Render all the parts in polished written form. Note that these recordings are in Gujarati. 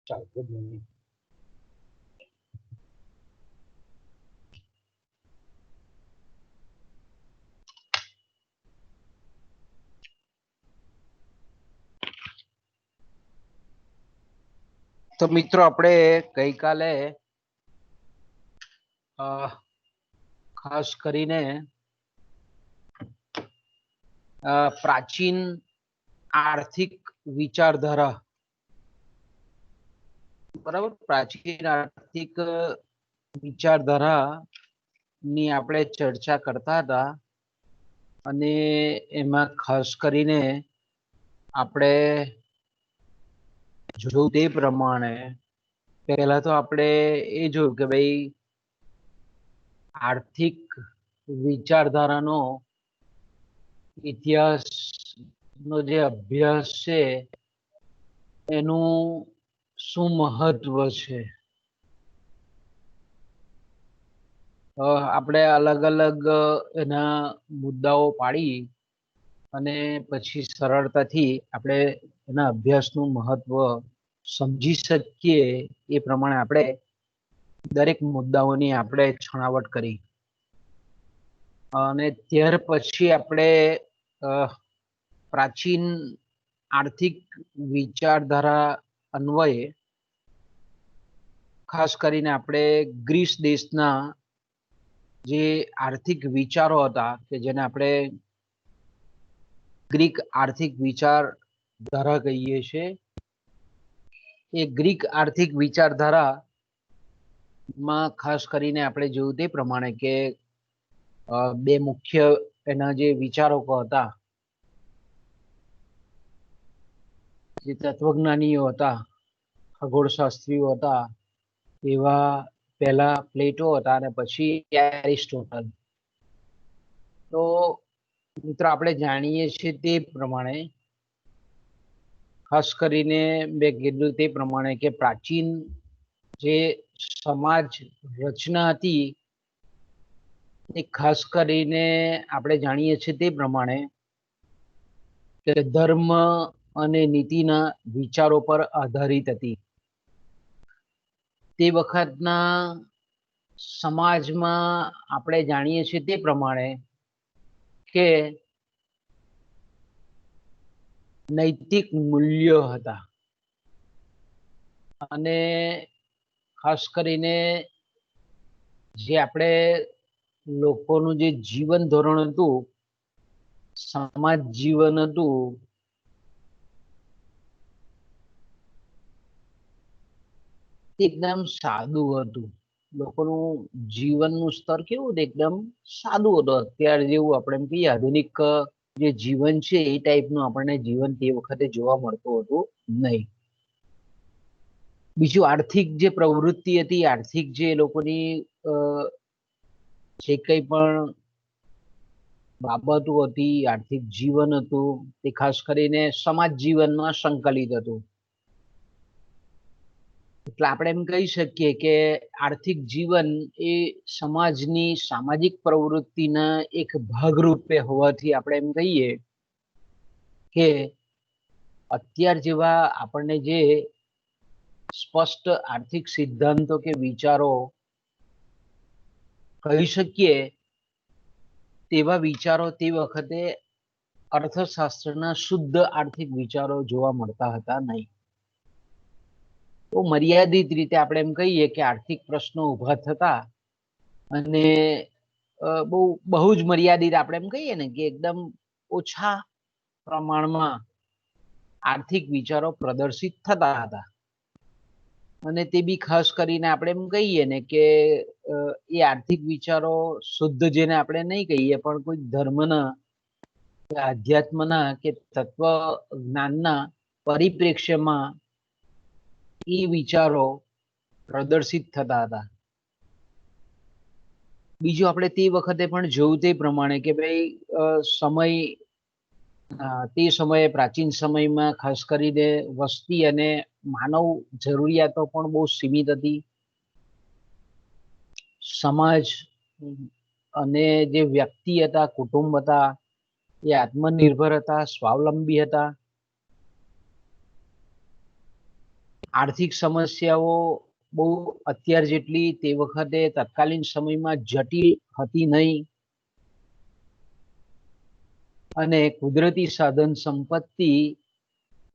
ચાલો, ગુડ મોર્નિંગ. તો મિત્રો, આપણે ગઈકાલે ખાસ કરીને પ્રાચીન આર્થિક વિચારધારા, બરાબર, પ્રાચીન આર્થિક વિચારધારા ની આપણે ચર્ચા કરતા હતા. અને એમાં ખાસ કરીને આપણે જોયું તે પ્રમાણે પહેલા તો આપણે એ જોયું કે ભાઈ આર્થિક વિચારધારાનો ઇતિહાસ નો જે અભ્યાસ છે એનું શું મહત્વ છે. આપણે અલગ અલગ એના મુદ્દાઓ પાડી અને પછી સરળતાથી આપણે એના અભ્યાસનું મહત્વ સમજી શકીએ એ પ્રમાણે આપણે દરેક મુદ્દાઓની આપણે છણાવટ કરી. અને ત્યાર પછી આપણે પ્રાચીન આર્થિક વિચારધારા અન્વયે ખાસ કરીને આપણે ગ્રીસ દેશના જે આર્થિક વિચારો હતા કે જેને આપણે ગ્રીક આર્થિક વિચારધારા કહીએ છીએ, એ ગ્રીક આર્થિક વિચારધારા માં ખાસ કરીને આપણે જોયું તે પ્રમાણે કે બે મુખ્ય એના જે વિચારકો હતા, જે તત્વજ્ઞાનીઓ હતા, ખગોળશાસ્ત્રીઓ હતા, એવા પહેલા પ્લેટો હતા અને પછી એરિસ્ટોટલ. તો મિત્રો, આપણે જાણીએ છીએ તે પ્રમાણે, ખાસ કરીને મેં કીધું તે પ્રમાણે કે પ્રાચીન જે સમાજ રચના હતી એ ખાસ કરીને આપણે જાણીએ છીએ તે પ્રમાણે કે ધર્મ અને નીતિના વિચારો પર આધારિત હતી. તે વખતના સમાજમાં આપણે જાણીએ છીએ તે પ્રમાણે કે નૈતિક મૂલ્યો હતા અને ખાસ કરીને જે આપણે લોકોનું જે જીવન ધોરણ હતું, સમાજ જીવન હતું, એકદમ સાદું હતું. લોકોનું જીવનનું સ્તર કેવું હતું? એકદમ સાદું હતું. અત્યારે જેવું આપણે એમ કહીએ આધુનિક જે જીવન છે એ ટાઈપનું આપણને જીવન તે વખતે જોવા મળતું હતું નહીં. બીજું, આર્થિક જે પ્રવૃત્તિ હતી, આર્થિક જે લોકોની જે કંઈ પણ બાબતો હતી, આર્થિક જીવન હતું, તે ખાસ કરીને સમાજ જીવનમાં સંકલિત હતું. એટલે આપણે એમ કહી શકીએ કે આર્થિક જીવન એ સમાજની સામાજિક પ્રવૃત્તિના એક ભાગરૂપે હોવાથી આપણે એમ કહીએ કે અત્યાર જેવા આપણને જે સ્પષ્ટ આર્થિક સિદ્ધાંતો કે વિચારો કહી શકીએ તેવા વિચારો તે વખતે અર્થશાસ્ત્રના શુદ્ધ આર્થિક વિચારો જોવા મળતા હતા નહીં. તો મર્યાદિત રીતે આપણે એમ કહીએ કે આર્થિક પ્રશ્નો ઉભા થતા અને બહુ જ મર્યાદિત આપણે એમ કહીએ ને કે એકદમ ઓછા પ્રમાણમાં આર્થિક વિચારો પ્રદર્શિત થતા હતા. અને તે બી ખાસ કરીને આપણે એમ કહીએ ને કે એ આર્થિક વિચારો શુદ્ધ જેને આપણે નહીં કહીએ પણ કોઈ ધર્મના, આધ્યાત્મના કે તત્વ જ્ઞાનના પરિપ્રેક્ષ્યમાં એ વિચારો પ્રદર્શિત થતા હતા. બીજું, આપણે તે વખતે પણ જોયું તે પ્રમાણે કે ભાઈ તે સમયે પ્રાચીન સમયમાં ખાસ કરીને વસ્તી અને માનવ જરૂરિયાતો પણ બહુ સીમિત હતી. સમાજ અને જે વ્યક્તિ હતા, કુટુંબ હતા, એ આત્મનિર્ભર હતા, સ્વાવલંબી હતા. આર્થિક સમસ્યાઓ બહુ અત્યાર જેટલી તે વખતે તત્કાલીન સમયમાં જટિલ હતી નહીં, અને કુદરતી સાધન સંપત્તિ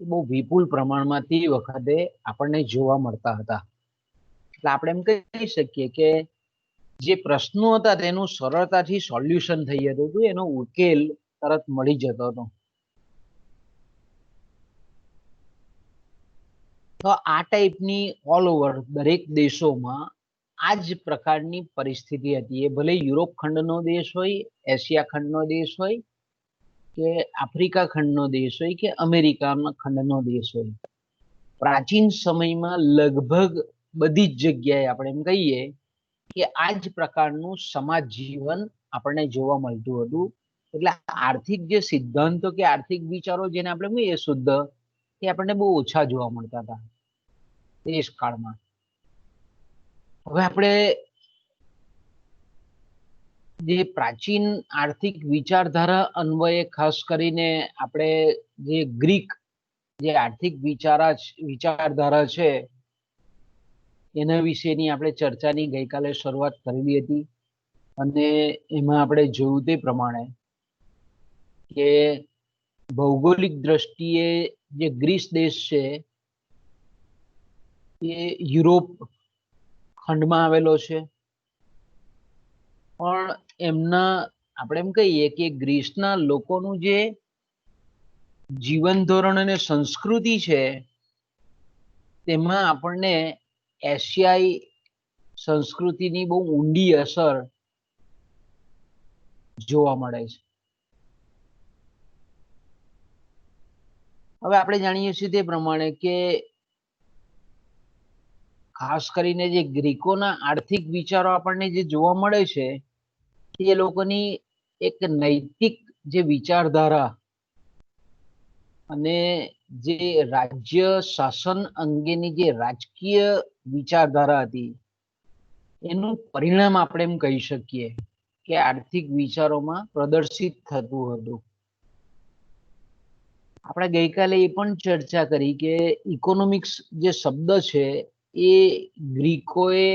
બહુ વિપુલ પ્રમાણમાં તે વખતે આપણને જોવા મળતા હતા. એટલે આપણે એમ કહી શકીએ કે જે પ્રશ્નો હતા તેનું સરળતાથી સોલ્યુશન થઈ જતું હતું, એનો ઉકેલ તરત મળી જતો હતો. તો આ ટાઈપની ઓલ ઓવર દરેક દેશોમાં આ જ પ્રકારની પરિસ્થિતિ હતી. એ ભલે યુરોપ ખંડનો દેશ હોય, એશિયા ખંડનો દેશ હોય, કે આફ્રિકા ખંડનો દેશ હોય, કે અમેરિકાના ખંડનો દેશ હોય, પ્રાચીન સમયમાં લગભગ બધી જ જગ્યાએ આપણે એમ કહીએ કે આ જ પ્રકારનું સમાજ જીવન આપણને જોવા મળતું હતું. એટલે આર્થિક જે સિદ્ધાંતો કે આર્થિક વિચારો જેને આપણે કહીએ શુદ્ધ, એ આપણને બહુ ઓછા જોવા મળતા હતા દેશ કાળમાં. હવે આપણે જે પ્રાચીન આર્થિક વિચારધારા અન્વયે ખાસ કરીને આપણે જે ગ્રીક જે આર્થિક વિચારધારા છે એના વિશેની આપણે ચર્ચાની ગઈકાલે શરૂઆત કરેલી હતી. અને એમાં આપણે જોયું તે પ્રમાણે કે ભૌગોલિક દ્રષ્ટિએ જે ગ્રીસ દેશ છે એ યુરોપ ખંડમાં આવેલો છે, પણ એમના આપણે એમ કહીએ કે ગ્રીસના લોકોનું જે જીવન ધોરણ અને સંસ્કૃતિ છે તેમાં આપણને એશિયાઈ સંસ્કૃતિની બહુ ઊંડી અસર જોવા મળે છે. હવે આપણે જાણીએ છીએ તે પ્રમાણે કે ખાસ કરીને જે ગ્રીકોના આર્થિક વિચારો આપણને જે જોવા મળે છે એ લોકોની એક નૈતિક જે વિચારધારા અને જે રાજ્ય શાસન અંગેની જે રાજકીય વિચારધારા હતી એનું પરિણામ આપણે એમ કહી શકીએ કે આર્થિક વિચારોમાં પ્રદર્શિત થતું હતું. આપણે ગઈકાલે એ પણ ચર્ચા કરી કે ઇકોનોમિક્સ જે શબ્દ છે એ ગ્રીકોએ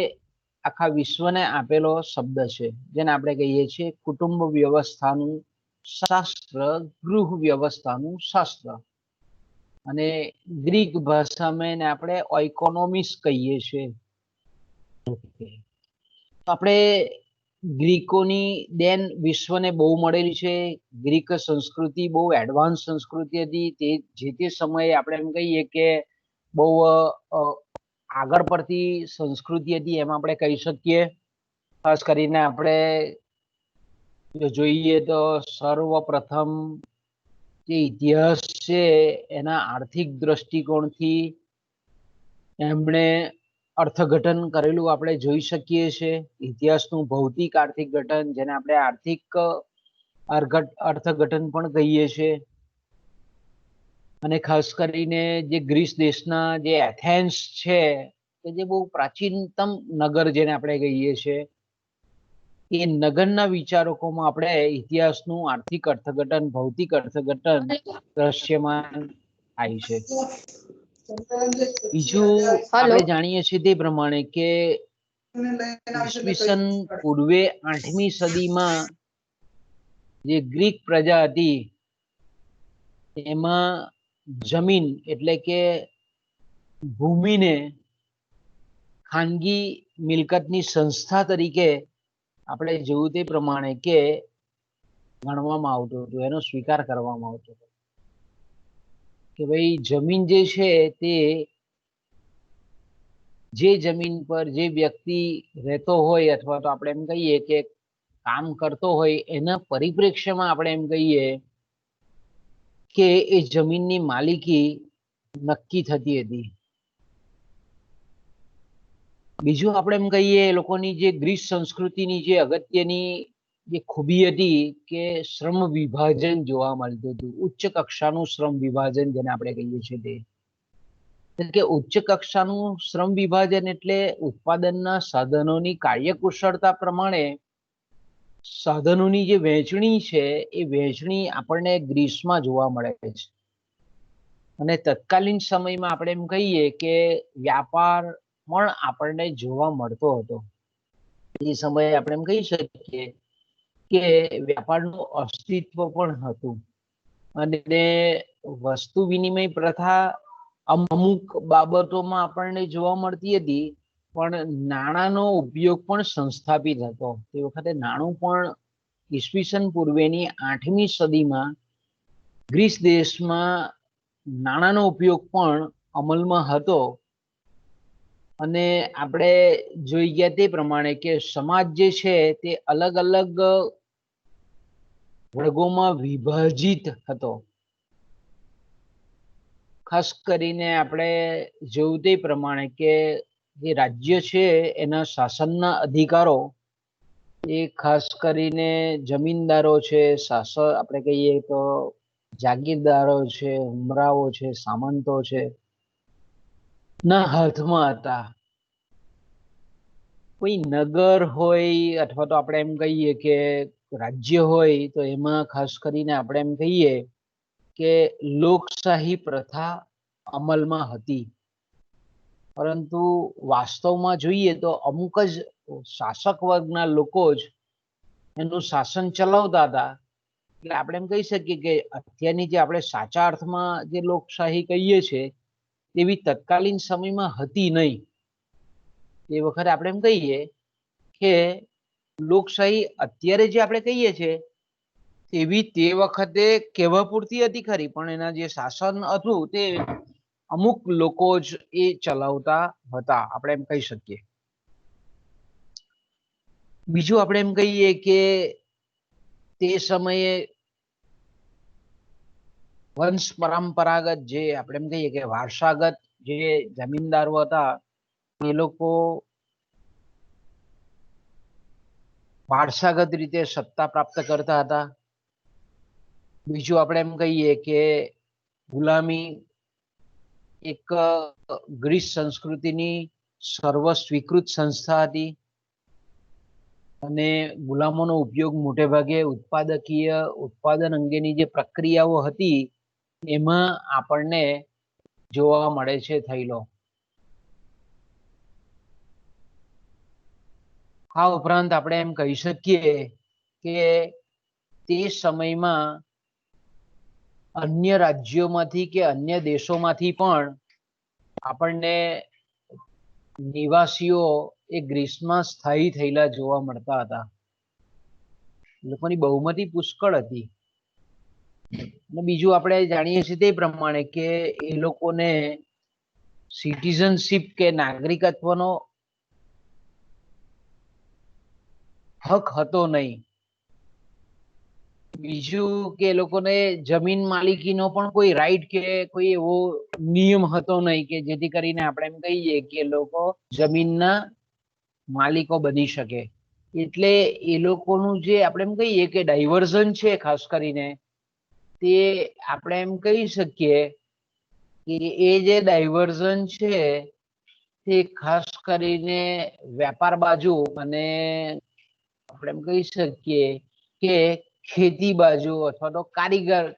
આખા વિશ્વને આપેલો શબ્દ છે, જેને આપણે કહીએ છીએ કુટુંબ વ્યવસ્થાનું શાસ્ત્ર, ગૃહ વ્યવસ્થાનું શાસ્ત્ર. અને ગ્રીક ભાષામાં એને આપણે ઓઇકોનોમિક્સ કહીએ છીએ. આપણે ગ્રીકોની દેન વિશ્વને બહુ મળેલી છે. ગ્રીક સંસ્કૃતિ બહુ એડવાન્સ સંસ્કૃતિ હતી. તે જે તે સમયે આપણે એમ કહીએ કે બહુ આગળ પડતી સંસ્કૃતિ હતી એમ આપણે કહી શકીએ. ખાસ કરીને આપણે જોઈએ તો સર્વપ્રથમ જે ઇતિહાસ છે એના આર્થિક દ્રષ્ટિકોણથી એમણે અર્થઘટન કરેલું આપણે જોઈ શકીએ છીએ. ઇતિહાસનું ભૌતિક આર્થિક ઘટન, જેને આપણે આર્થિક અર્થઘટન પણ કહીએ છીએ. અને ખાસ કરીને જે ગ્રીસ દેશના જે એથેન્સ છે કે જે બહુ પ્રાચીનતમ નગર જેને આપણે કહીએ છીએ, એ નગરના વિચારકોમાં આપણે ઇતિહાસનું આર્થિક અર્થઘટન, ભૌતિક અર્થઘટન દ્રશ્યમાન થાય છે. બીજું આપણે જાણીએ છીએ તે પ્રમાણે કે ઈસવીસન પૂર્વે 8મી સદીમાં જે ગ્રીક પ્રજા હતી એમાં જમીન એટલે કે ભૂમિને ખાનગી મિલકતની સંસ્થા તરીકે આપણે જોયું તે પ્રમાણે કે ગણવામાં આવતું હતું, એનો સ્વીકાર કરવામાં આવતો હતો કે ભાઈ જમીન જે છે તે જે જમીન પર જે વ્યક્તિ રહેતો હોય અથવા તો આપણે એમ કહીએ કે કામ કરતો હોય એના પરિપ્રેક્ષ્યમાં આપણે એમ કહીએ કે એ જમીનની માલિકી નક્કી થતી હતી. બીજું આપણે એમ કહીએ એ લોકોની જે ગ્રીસ સંસ્કૃતિની જે અગત્યની જે ખૂબી હતી કે શ્રમ વિભાજન જોવા મળતું હતું. ઉચ્ચ કક્ષાનું શ્રમ વિભાજન જેને આપણે કહીએ છીએ તે કે ઉચ્ચ કક્ષાનું શ્રમ વિભાજન એટલે ઉત્પાદનના સાધનોની કાર્યકુશળતા પ્રમાણે સાધનોની જે વહેંચણી છે એ વહેંચણી આપણને ગ્રીસમાં જોવા મળે છે. અને તત્કાલીન સમયમાં આપણે એમ કહીએ કે વ્યાપાર પણ આપણને જોવા મળતો હતો. એ સમયે આપણે એમ કહી શકીએ કે વ્યાપારનું અસ્તિત્વ પણ હતું અને વસ્તુ વિનિમય પ્રથા અમુક બાબતોમાં આપણને જોવા મળતી હતી, પણ નાણાંનો ઉપયોગ પણ સંસ્થાપિત હતો. તે વખતે નાણું પણ ઈસવીસન પૂર્વેની 8મી સદીમાં ગ્રીસ દેશમાં નાણાંનો ઉપયોગ પણ અમલમાં હતો. અને આપણે જોઈ ગયા તે પ્રમાણે કે સમાજ જે છે તે અલગ અલગ વર્ગોમાં વિભાજિત હતો. ખાસ કરીને આપણે જોયું તે પ્રમાણે કે જે રાજ્ય છે એના શાસનના અધિકારો એ ખાસ કરીને જમીનદારો છે, શાસક આપણે કહીએ તો જાગીરદારો છે, ઉમરાવો છે, સામંતો છે, ના હાથમાં હતા. કોઈ નગર હોય અથવા તો આપણે એમ કહીએ કે રાજ્ય હોય તો એમાં ખાસ કરીને આપણે એમ કહીએ કે લોકશાહી પ્રથા અમલમાં હતી. પરંતુ વાસ્તવમાં જોઈએ તો અમુક જ શાસક વર્ગના લોકો જ એનું શાસન ચલાવતા હતા. એટલે આપણે એમ કહી શકીએ કે અત્યારની જે આપણે સાચા અર્થમાં જે લોકશાહી કહીએ છીએ તેવી તત્કાલીન સમયમાં હતી નહીં. એ વખતે આપણે એમ કહીએ કે લોકશાહી અત્યારે જે આપણે કહીએ છીએ તેવી તે વખતે કહેવા પૂરતી હતી ખરી, પણ એના જે શાસન હતું તે અમુક લોકો જ એ ચલાવતા હતા, આપણે એમ કહી શકીએ. બીજું આપણે એમ કહીએ કે તે સમયે વંશ પરંપરાગત જે આપણે એમ કહીએ કે વારસાગત જે જમીનદારો હતા એ લોકો વારસાગત રીતે સત્તા પ્રાપ્ત કરતા હતા. બીજું આપણે એમ કહીએ કે ગુલામી એક ગ્રીસ સંસ્કૃતિની સર્વ સ્વીકૃત સંસ્થા હતી અને ગુલામોનો ઉપયોગ મોટે ભાગે ઉત્પાદકીય ઉત્પાદન અંગેની જે પ્રક્રિયાઓ હતી એમાં આપણને જોવા મળે છે થયેલો. આ ઉપરાંત આપણે એમ કહી શકીએ કે તે સમયમાં અન્ય રાજ્યોમાંથી કે અન્ય દેશોમાંથી પણ આપણને નિવાસીઓ એ ગ્રીસમાં સ્થાયી થયેલા જોવા મળતા હતા. લોકોની બહુમતી પુષ્કળ હતી. અને બીજું આપણે જાણીએ છીએ તે પ્રમાણે કે એ લોકોને સિટીઝનશીપ કે નાગરિકત્વનો હક હતો નહીં. બીજું કે એ લોકોને જમીન માલિકીનો પણ કોઈ રાઈટ કે કોઈ એવો નિયમ હતો નહીં કે જેથી કરીને આપણે એમ કહીએ કે લોકો જમીનના માલિકો બની શકે. એટલે એ લોકોનું જે આપણે એમ કહીએ કે ડાયવર્ઝન છે ખાસ કરીને તે આપણે એમ કહી શકીએ કે એ જે ડાયવર્ઝન છે તે ખાસ કરીને વેપાર બાજુ અને આપણે એમ કહી શકીએ કે ખેતી બાજુ અથવા તો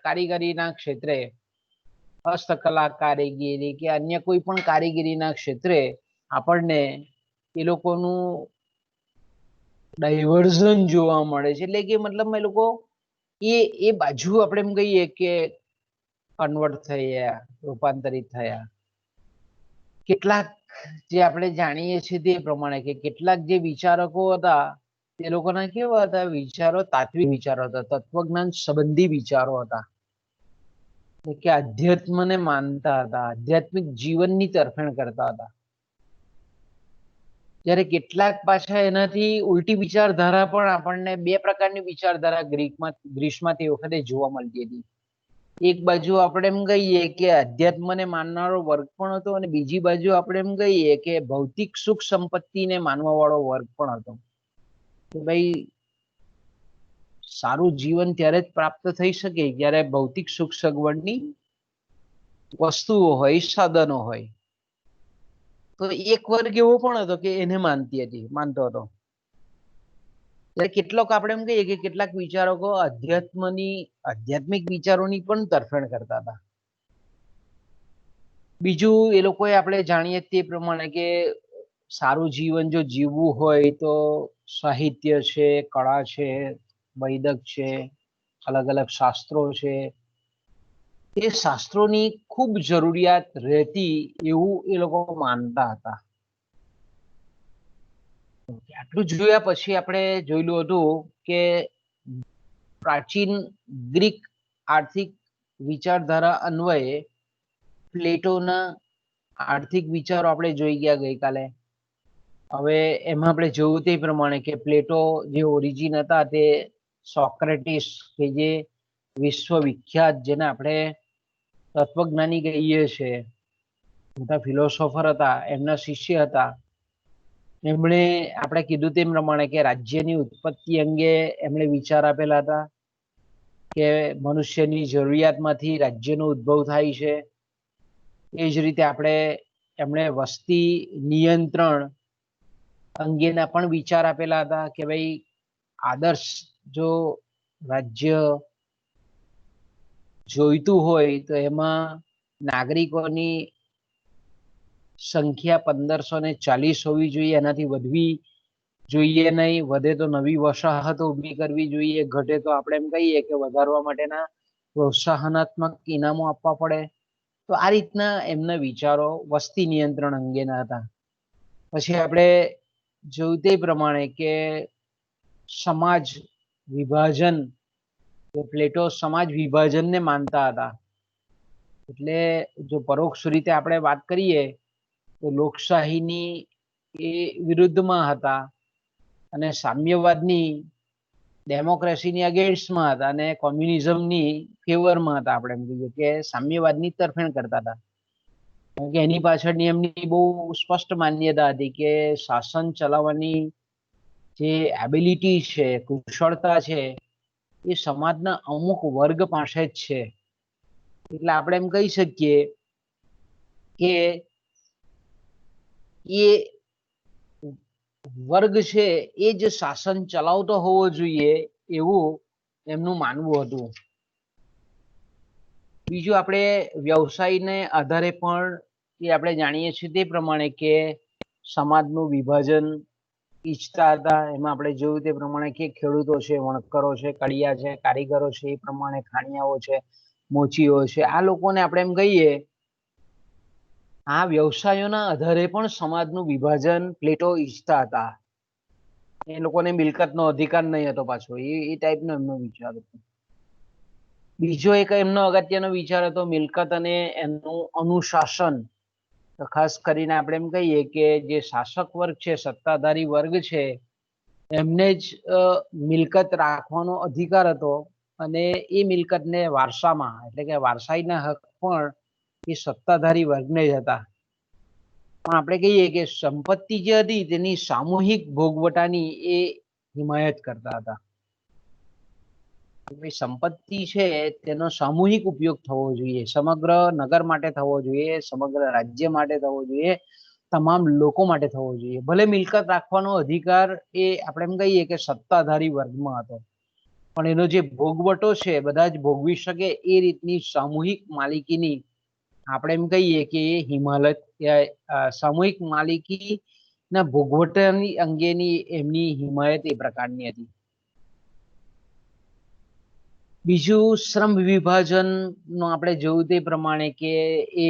કારીગરીના ક્ષેત્રે હસ્તકલા કારીગીરી કે અન્ય કોઈ પણ કારીગીરીના ક્ષેત્રે આપણને એ લોકોનું ડાયવર્ઝન જોવા મળે છે. એટલે કે મતલબ એ લોકો એ બાજુ આપણે એમ કહીએ કે કન્વર્ટ થયા, રૂપાંતરિત થયા. કેટલાક જે આપણે જાણીએ છીએ તે પ્રમાણે કે કેટલાક જે વિચારકો હતા તે લોકોના કેવા હતા વિચારો, તાત્વિક વિચારો હતા, તત્વજ્ઞાન સંબંધી વિચારો હતા કે અધ્યાત્મને માનતા હતા, આધ્યાત્મિક જીવનની તરફેણ કરતા હતા. જ્યારે કેટલાક પાછા એનાથી ઉલટી વિચારધારા પણ આપણને બે પ્રકારની વિચારધારા ગ્રીસમાં તે વખતે જોવા મળતી હતી. એક બાજુ આપણે એમ કહીએ કે અધ્યાત્મને માનનારો વર્ગ પણ હતો અને બીજી બાજુ આપણે એમ કહીએ કે ભૌતિક સુખ સંપત્તિને માનવા વાળો વર્ગ પણ હતો કે ભાઈ સારું જીવન ત્યારે જ પ્રાપ્ત થઈ શકે જ્યારે ભૌતિક સુખ સગવડની વસ્તુઓ હોય, સાધનો હોય. તો એક વર્ગ એવો પણ હતો કે એને માનતો હતો. કેટલોક આપણે એમ કહીએ કે કેટલાક વિચારકો આધ્યાત્મિક વિચારોની પણ તરફેણ કરતા હતા. બીજું એ લોકોએ આપણે જાણીએ તે પ્રમાણે કે સારું જીવન જો જીવવું હોય તો સાહિત્ય છે, કળા છે, વૈદક છે, અલગ અલગ શાસ્ત્રો છે, એ શાસ્ત્રોની ખૂબ જરૂરિયાત રહેતી એવું એ લોકો માનતા હતા. આટલું જોયા પછી આપણે જોયેલું હતું કે પ્રાચીન ગ્રીક આર્થિક વિચારધારા અન્વયે પ્લેટોના આર્થિક વિચારો આપણે જોઈ ગયા ગઈકાલે. હવે એમાં આપણે જોયું તે પ્રમાણે કે પ્લેટો જે ઓરિજિન હતા તે સોક્રેટિસ કે જે વિશ્વવિખ્યાત, જેને આપણે તત્વજ્ઞાની કહીએ છીએ, મોટા ફિલોસોફર હતા, એમના શિષ્ય હતા. એમણે આપણે કીધું તેમ પ્રમાણે કે રાજ્યની ઉત્પત્તિ અંગે એમણે વિચાર આપેલા હતા કે મનુષ્યની જરૂરિયાતમાંથી રાજ્યનો ઉદ્ભવ થાય છે. એ જ રીતે એમણે વસ્તી નિયંત્રણ અંગેના પણ વિચાર આપેલા હતા કે ભાઈ આદર્શ જો રાજ્ય જોઈતું હોય તો એમાં નાગરિકોની સંખ્યા 1540 હોવી જોઈએ, એનાથી વધવી જોઈએ નહીં. વધે તો નવી વસાહતો ઊભી કરવી જોઈએ, ઘટે તો આપણે એમ કહીએ કે વધારવા માટેના પ્રોત્સાહનાત્મક ઇનામો આપવા પડે. તો આ રીતના એમના વિચારો વસ્તી નિયંત્રણ અંગેના હતા. પછી આપણે જોયું તે પ્રમાણે કે સમાજ વિભાજન, પ્લેટો સમાજ વિભાજનને માનતા હતા. એટલે જો પરોક્ષ રીતે આપણે વાત કરીએ તો લોકશાહીની એ વિરુદ્ધમાં હતા અને સામ્યવાદની ડેમોક્રેસીની અગેન્સ્ટમાં હતા અને કોમ્યુનિઝમની ફેવરમાં હતા. આપણે એમ કહીએ કે સામ્યવાદની તરફેણ કરતા હતા. કારણ કે એની પાછળની એમની બહુ સ્પષ્ટ માન્યતા હતી કે શાસન ચલાવવાની જે એબિલિટી છે, કુશળતા છે, એ સમાજના અમુક વર્ગ પાસે જ છે. એટલે આપણે એમ કહી શકીએ કે એ વર્ગ છે એ જ શાસન ચલાવતો હોવો જોઈએ એવું એમનું માનવું હતું. બીજું આપણે વ્યવસાયને આધારે પણ એ આપણે જાણીએ છીએ તે પ્રમાણે કે સમાજનું વિભાજન ઈચ્છતા હતા. એમાં આપણે જોયું તે પ્રમાણે કે ખેડૂતો છે, વણકરો છે, કડિયા છે, કારીગરો છે, એ પ્રમાણે ખાણિયાઓ છે, મોચીઓ છે, આ લોકોને આપણે એમ કહીએ આ વ્યવસાયોના આધારે પણ સમાજનું વિભાજન પ્લેટો ઈચ્છતા હતા. એ લોકોને મિલકતનો અધિકાર નહીં હતો પાછો, એ ટાઈપનો એમનો વિચાર હતો. બીજો એક એમનો અગત્યનો વિચાર હતો મિલકત અને એનું અનુશાસન. તો ખાસ કરીને આપણે એમ કહીએ કે જે શાસક વર્ગ છે, સત્તાધારી વર્ગ છે, એમને જ મિલકત રાખવાનો અધિકાર હતો અને એ મિલકતને વારસામાં, એટલે કે વારસાઈના હક પણ એ સત્તાધારી વર્ગને જ હતા. પણ આપણે કહીએ કે સંપત્તિ જે હતી તેની સામૂહિક ભોગવટાની એ હિમાયત કરતા હતા. સંપત્તિ છે તેનો સામૂહિક ઉપયોગ થવો જોઈએ, સમગ્ર નગર માટે થવો જોઈએ, સમગ્ર રાજ્ય માટે થવો જોઈએ, તમામ લોકો માટે થવો જોઈએ. ભલે મિલકત રાખવાનો અધિકાર એ આપણે એમ કહીએ કે સત્તાધારી વર્ગમાં હતો, પણ એનો જે ભોગવટો છે બધા જ ભોગવી શકે એ રીતની સામૂહિક માલિકીની આપણે એમ કહીએ કે એ હિમાલત સામૂહિક માલિકી ના ભોગવટાની અંગેની એમની હિમાયત એ પ્રકારની હતી. બીજું શ્રમ વિભાજન નો આપણે જોયું તે પ્રમાણે કે એ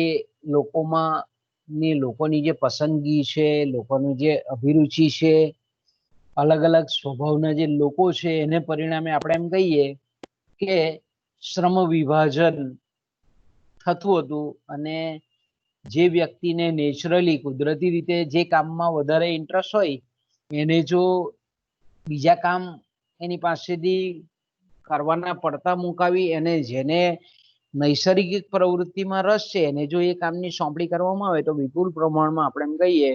લોકોની જે પસંદગી છે, લોકોની જે અભિરુચિ છે, અલગ અલગ સ્વભાવના જે લોકો છે, એને પરિણામે આપણે એમ કહીએ કે શ્રમ વિભાજન થતું હતું અને જે વ્યક્તિને નેચરલી કુદરતી રીતે જે કામમાં વધારે ઇન્ટરેસ્ટ હોય એને જો બીજા કામ એની પાસેથી કરવાના પડતા મુકાવી અને જેને નૈસર્ગિક પ્રવૃત્તિમાં રસ છે એને જો એ કામની સોંપણી કરવામાં આવે તો વિપુલ પ્રમાણમાં આપણે એમ કહીએ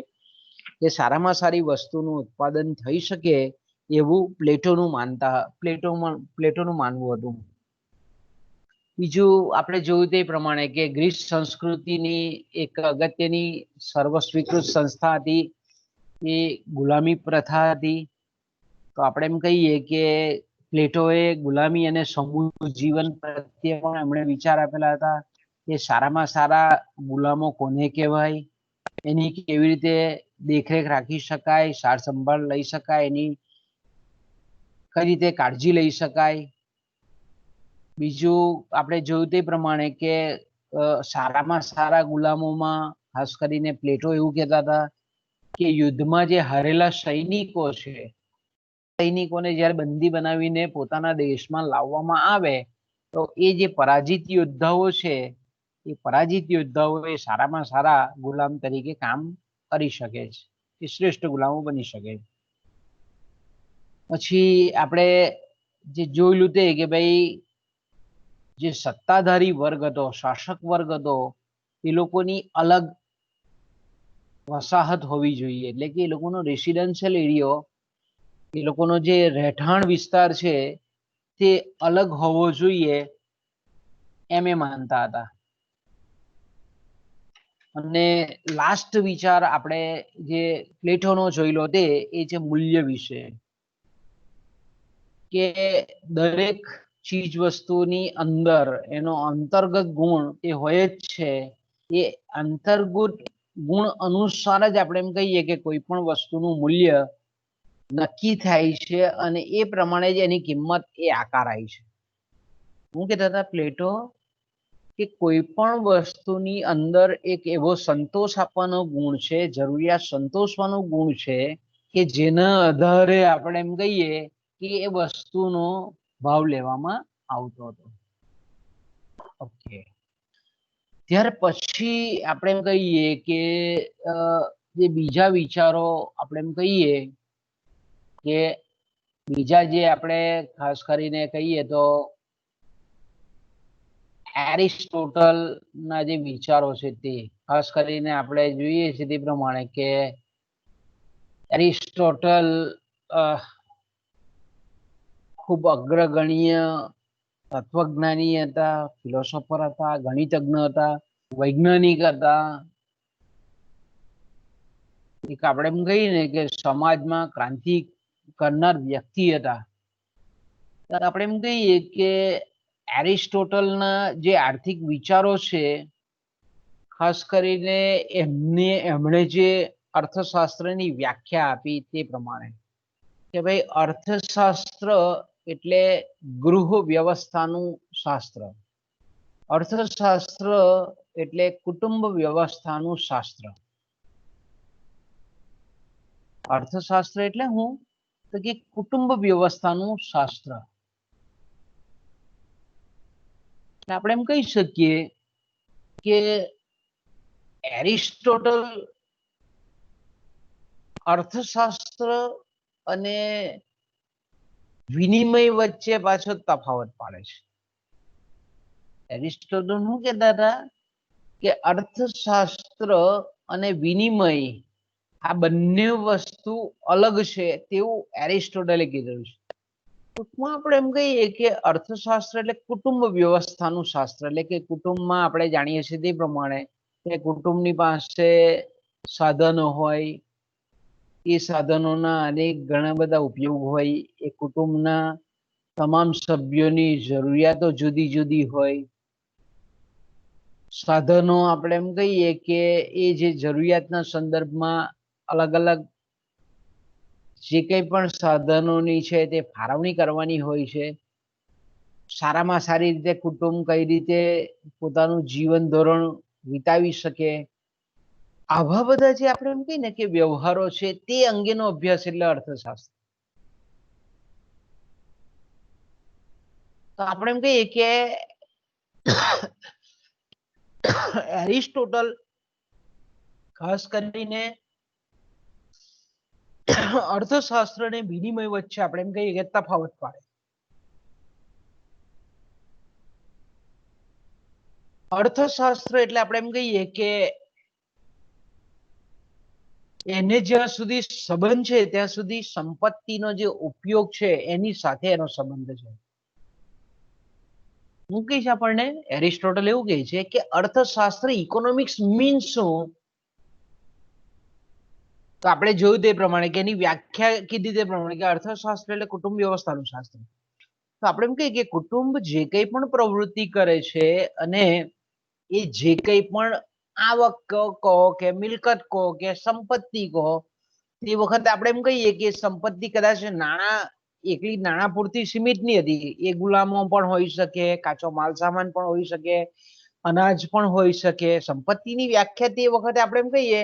કે સારામાં સારી વસ્તુનું ઉત્પાદન થઈ શકે એવું પ્લેટોનું માનવું હતું. બીજું આપણે જોયું તે પ્રમાણે કે ગ્રીસ સંસ્કૃતિની એક અગત્યની સર્વસ્વીકૃત સંસ્થા હતી એ ગુલામી પ્રથા હતી. તો આપણે એમ કહીએ કે પ્લેટોએ ગુલામી અને સમૂહ જીવન પ્રત્યે પણ એમણે વિચાર આપેલા હતા. એ સારામાં સારા ગુલામો કોને કહેવાય, એની કેવી રીતે દેખરેખ રાખી શકાય, સાર સંભાળ લઈ શકાય, એની કઈ રીતે કાળજી લઈ શકાય. બીજું આપણે જોયું તે પ્રમાણે કે સારામાં સારા ગુલામોમાં ખાસ કરીને પ્લેટો એવું કહેતા હતા કે યુદ્ધમાં જે હારેલા સૈનિકો છે, સૈનિકોને જ્યારે બંદી બનાવીને પોતાના દેશમાં લાવવામાં આવે તો એ જે પરાજિત યોદ્ધાઓ છે, એ પરાજિત યોદ્ધાઓ એ સારામાં સારા ગુલામ તરીકે કામ કરી શકે છે, એ શ્રેષ્ઠ ગુલામો બની શકે. પછી આપણે જે જોયેલું તે કે ભાઈ જે સત્તાધારી વર્ગ હતો, શાસક વર્ગ હતો, એ લોકોની અલગ વસાહત હોવી જોઈએ, એટલે કે એ લોકોનો રેસિડેન્શિયલ એરિયો, એ લોકોનો જે રહેઠાણ વિસ્તાર છે તે અલગ હોવો જોઈએ એમ એ માનતા હતા. અને લાસ્ટ વિચાર આપણે જે પ્લેટોનો જોયેલો તે એ છે મૂલ્ય વિશે, કે દરેક ચીજ વસ્તુની અંદર એનો અંતર્ગત ગુણ એ હોય જ છે. એ અંતર્ગત ગુણ અનુસાર જ આપણે એમ કહીએ કે કોઈ પણ વસ્તુનું મૂલ્ય નક્કી થાય છે અને એ પ્રમાણે જ એની કિંમત એ આકારાય છે. હું કહેતા હતા પ્લેટો કે કોઈ પણ વસ્તુની અંદર એક એવો સંતોષ આપવાનો ગુણ છે, જરૂરિયાત સંતોષવાનો ગુણ છે કે જેના આધારે આપણે એમ કહીએ કે એ વસ્તુનો ભાવ લેવામાં આવતો હતો. ઓકે, ત્યાર પછી આપણે એમ કહીએ કે જે બીજા વિચારો આપણે એમ કહીએ કે બીજા જે આપણે ખાસ કરીને કહીએ તો એરિસ્ટોટલ ના જે વિચારો છે તે ખાસ કરીને આપણે જોઈએ છીએ તે પ્રમાણે કે એરિસ્ટોટલ ખૂબ અગ્રગણ્ય તત્વજ્ઞાની હતા, ફિલોસોફર હતા, ગણિતજ્ઞ હતા, વૈજ્ઞાનિક હતા. એક આપણે એમ કહીએ ને કે સમાજમાં ક્રાંતિ કરનાર વ્યક્તિ હતા. આપણે એમ કહીએ કે એરિસ્ટોટલના જે આર્થિક વિચારો છે, ખાસ કરીને એમણે જે અર્થશાસ્ત્રની વ્યાખ્યા આપી તે પ્રમાણે કે ભાઈ અર્થશાસ્ત્ર એટલે ગૃહ વ્યવસ્થાનું શાસ્ત્ર, અર્થશાસ્ત્ર એટલે કુટુંબ વ્યવસ્થાનું શાસ્ત્ર. અર્થશાસ્ત્ર એટલે હું તો કે કુટુંબ વ્યવસ્થાનું શાસ્ત્ર. આપણે એમ કહી શકીએ કે એરિસ્ટોટલ અર્થશાસ્ત્ર અને વિનિમય વચ્ચે પાછો તફાવત પાડે છે. એરિસ્ટોટલ શું કહેતા હતા કે અર્થશાસ્ત્ર અને વિનિમય આ બંને વસ્તુ અલગ છે તેવું એરિસ્ટોટલે કીધું છે. ટૂંકમાં આપણે એમ કહીએ કે અર્થશાસ્ત્ર એટલે કુટુંબ વ્યવસ્થાનું શાસ્ત્ર, એટલે કે કુટુંબમાં આપણે જાણીએ છીએ તે પ્રમાણે કે કુટુંબની પાસે સાધનો હોય, એ સાધનોના અનેક ઘણા બધા ઉપયોગ હોય, એ કુટુંબના તમામ સભ્યોની જરૂરિયાતો જુદી જુદી હોય. સાધનો આપણે એમ કહીએ કે એ જે જરૂરિયાતના સંદર્ભમાં અલગ અલગ જે કંઈ પણ સાધનોની છે તે ફાળવણી કરવાની હોય છે. સારામાં સારી રીતે કુટુંબ કઈ રીતે પોતાનું જીવન ધોરણ વિતાવી શકે, આવા બધા જે આપણે એમ કહીએ ને કે વ્યવહારો છે તે અંગેનો અભ્યાસ એટલે અર્થશાસ્ત્ર. તો આપણે એમ કહીએ કે એરિસ્ટોટલ ખાસ કરીને અર્થશાસ્ત્ર અને વિનિમય વચ્ચે આપણે એમ કહીએ કે તફાવત પાડે. અર્થશાસ્ત્ર એટલે આપણે એમ કહીએ કે એને જ્યાં સુધી સંબંધ છે ત્યાં સુધી સંપત્તિનો જે ઉપયોગ છે એની સાથે એનો સંબંધ છે. હું કહીશ આપણને એરિસ્ટોટલ એવું કહે છે કે અર્થશાસ્ત્ર ઇકોનોમિક્સ મીન્સ શું, તો આપણે જોયું તે પ્રમાણે કે એની વ્યાખ્યા કીધી તે પ્રમાણે કે અર્થશાસ્ત્ર એટલે કુટુંબ વ્યવસ્થાનું શાસ્ત્ર. તો આપણે એમ કહીએ કે કુટુંબ જે કંઈ પણ પ્રવૃત્તિ કરે છે અને એ જે કંઈ પણ આવક કહો કે મિલકત કહો કે સંપત્તિ કહો, તે વખતે આપણે એમ કહીએ કે સંપત્તિ કદાચ નાણાં એકલી નાણાં પૂરતી સીમિત નહીં હતી, એ ગુલામો પણ હોઈ શકે, કાચો માલ સામાન પણ હોઈ શકે, અનાજ પણ હોઈ શકે. સંપત્તિની વ્યાખ્યા તે વખતે આપણે એમ કહીએ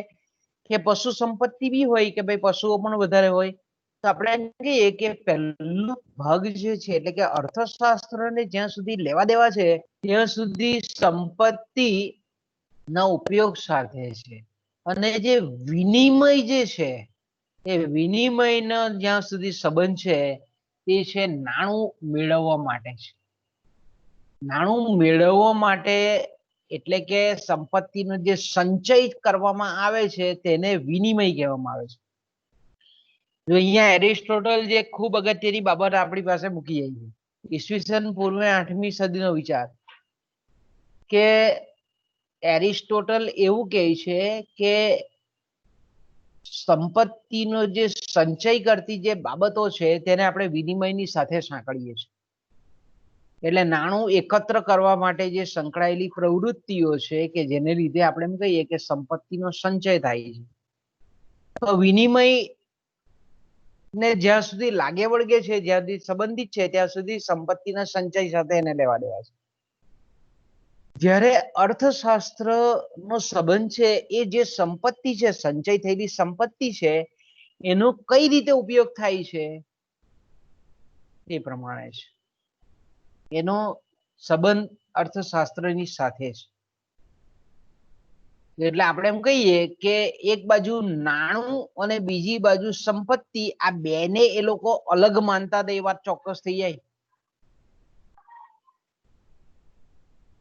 કે પશુ સંપત્તિ બી હોય કે ભાઈ પશુઓ પણ વધારે હોય. તો આપણે એમ કહીએ કે પહેલો ભાગ જે છે એટલે કે અર્થશાસ્ત્રને જ્યાં સુધી લેવા દેવા છે ત્યાં સુધી સંપત્તિ ના ઉપયોગ સાથે છે, અને જે વિનિમય જે છે એ વિનિમયનો જ્યાં સુધી સંબંધ છે તે છે નાણું મેળવવા માટે છે. નાણું મેળવવા માટે એટલે કે સંપત્તિનો જે સંચય કરવામાં આવે છે તેને વિનિમય કહેવામાં આવે છે. જો અહીંયા એરિસ્ટોટલ જે ખૂબ અગત્યની બાબત આપણી પાસે મૂકી જાય છે, ઈસવીસન પૂર્વે 8મી સદીનો વિચાર, કે એરિસ્ટોટલ એવું કહે છે કે સંપત્તિનો જે સંચય કરતી જે બાબતો છે તેને આપણે વિનિમયની સાથે સાંકળીએ છીએ. એટલે નાણું એકત્ર કરવા માટે જે સંકળાયેલી પ્રવૃત્તિઓ છે કે જેને લીધે આપણે એમ કહીએ કે સંપત્તિનો સંચય થાય છે. તો વિનિમય ને જ્યાં સુધી લાગે વળગે છે, જ્યાં સુધી સંબંધિત છે ત્યાં સુધી સંપત્તિના સંચય સાથે એને લેવા દેવા છે. જ્યારે અર્થશાસ્ત્ર નો સંબંધ છે એ જે સંપત્તિ છે, સંચય થયેલી સંપત્તિ છે, એનો કઈ રીતે ઉપયોગ થાય છે તે પ્રમાણે છે. એનો સંબંધ અર્થશાસ્ત્રની સાથે છે. એટલે આપણે એમ કહીએ કે એક બાજુ નાણું અને બીજી બાજુ સંપત્તિ, આ બેને એ લોકો અલગ માનતા હતા, એ વાત ચોક્કસ થઈ જાય.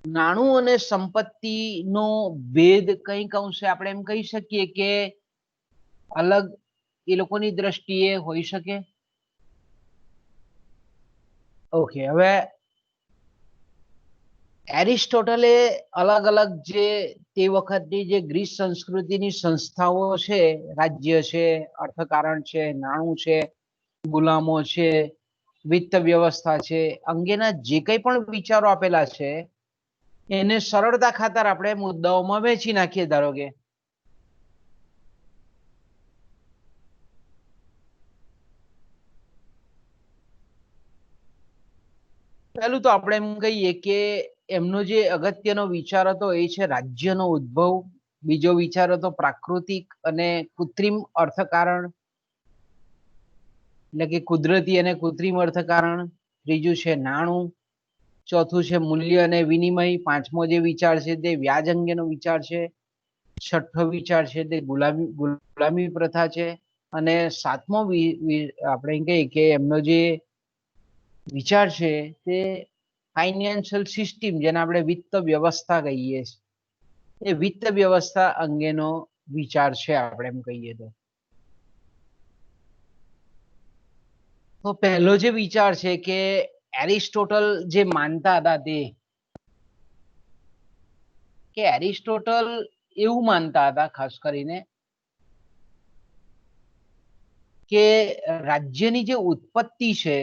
નાણું અને સંપત્તિનો ભેદ કંઈક અંશે આપણે એમ કહી શકીએ કે અલગ એ લોકોની દ્રષ્ટિએ હોઈ શકે. ઓકે, હવે એરિસ્ટોટલે અલગ અલગ જે તે વખતની જે ગ્રીસ સંસ્કૃતિની સંસ્થાઓ છે, રાજ્ય છે, અર્થકારણ છે, નાણું છે, ગુલામો છે, વિત્ત વ્યવસ્થા છે, અંગેના જે કંઈ પણ વિચારો આપેલા છે એને સરળતા ખાતર આપણે મુદ્દાઓમાં વહેંચી નાખીએ. ધારો કે પહેલું તો આપણે એમ કહીએ કે એમનો જે અગત્યનો વિચાર હતો એ છે રાજ્યનો ઉદ્ભવ. બીજો વિચાર હતો પ્રાકૃતિક અને કૃત્રિમ અર્થકારણ, એટલે કે કુદરતી અને કૃત્રિમ અર્થકારણ. ત્રીજું છે નાણું. ચોથું છે મૂલ્ય અને વિનિમય. પાંચમો જે વિચાર છે તે વ્યાજ અંગેનો વિચાર છે. છઠ્ઠો વિચાર છે તે ગુલામી પ્રથા છે. અને સાતમો આપણે કહીએ કે એમનો જે વિચાર છે તે ફાઇનાન્શિયલ સિસ્ટમ, જેને આપણે વિત્ત વ્યવસ્થા કહીએ છીએ, એ વિત્ત વ્યવસ્થા અંગેનો વિચાર છે આપણે એમ કહીએ તો. તો પહેલો જે વિચાર છે કે એરિસ્ટોટલ જે માનતા હતા તે, કે એરિસ્ટોટલ એવું માનતા હતા ખાસ કરીને કે રાજ્યની જે ઉત્પત્તિ છે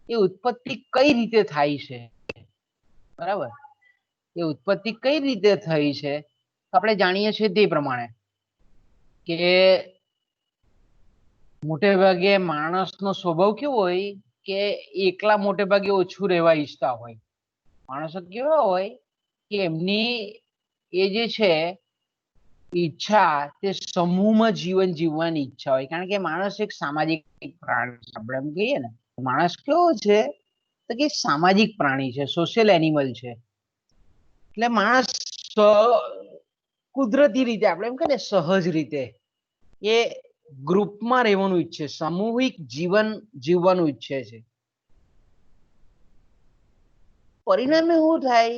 એ ઉત્પત્તિ કઈ રીતે થાય છે, બરાબર? એ ઉત્પત્તિ કઈ રીતે થઈ છે આપણે જાણીએ છીએ તે પ્રમાણે કે મોટે ભાગે માણસનો સ્વભાવ કેવો હોય કે એકલા મોટે ભાગે ઓછું રહેવા ઈચ્છતા હોય. માણસો કેવા હોય કે એમની એ જે છે ઈચ્છા તે સમૂહમાં જીવન જીવવાની ઈચ્છા હોય, કારણ કે માણસ એક સામાજિક પ્રાણી આપણે એમ કહીએ ને. માણસ કેવો છે તો કે સામાજિક પ્રાણી છે, સોશિયલ એનિમલ છે. એટલે માણસ કુદરતી રીતે આપણે એમ કહીએ ને સહજ રીતે એ ગ્રુપમાં રહેવાનું ઈચ્છે, સામૂહિક જીવન જીવવાનું ઈચ્છે છે. પરિણામે શું થાય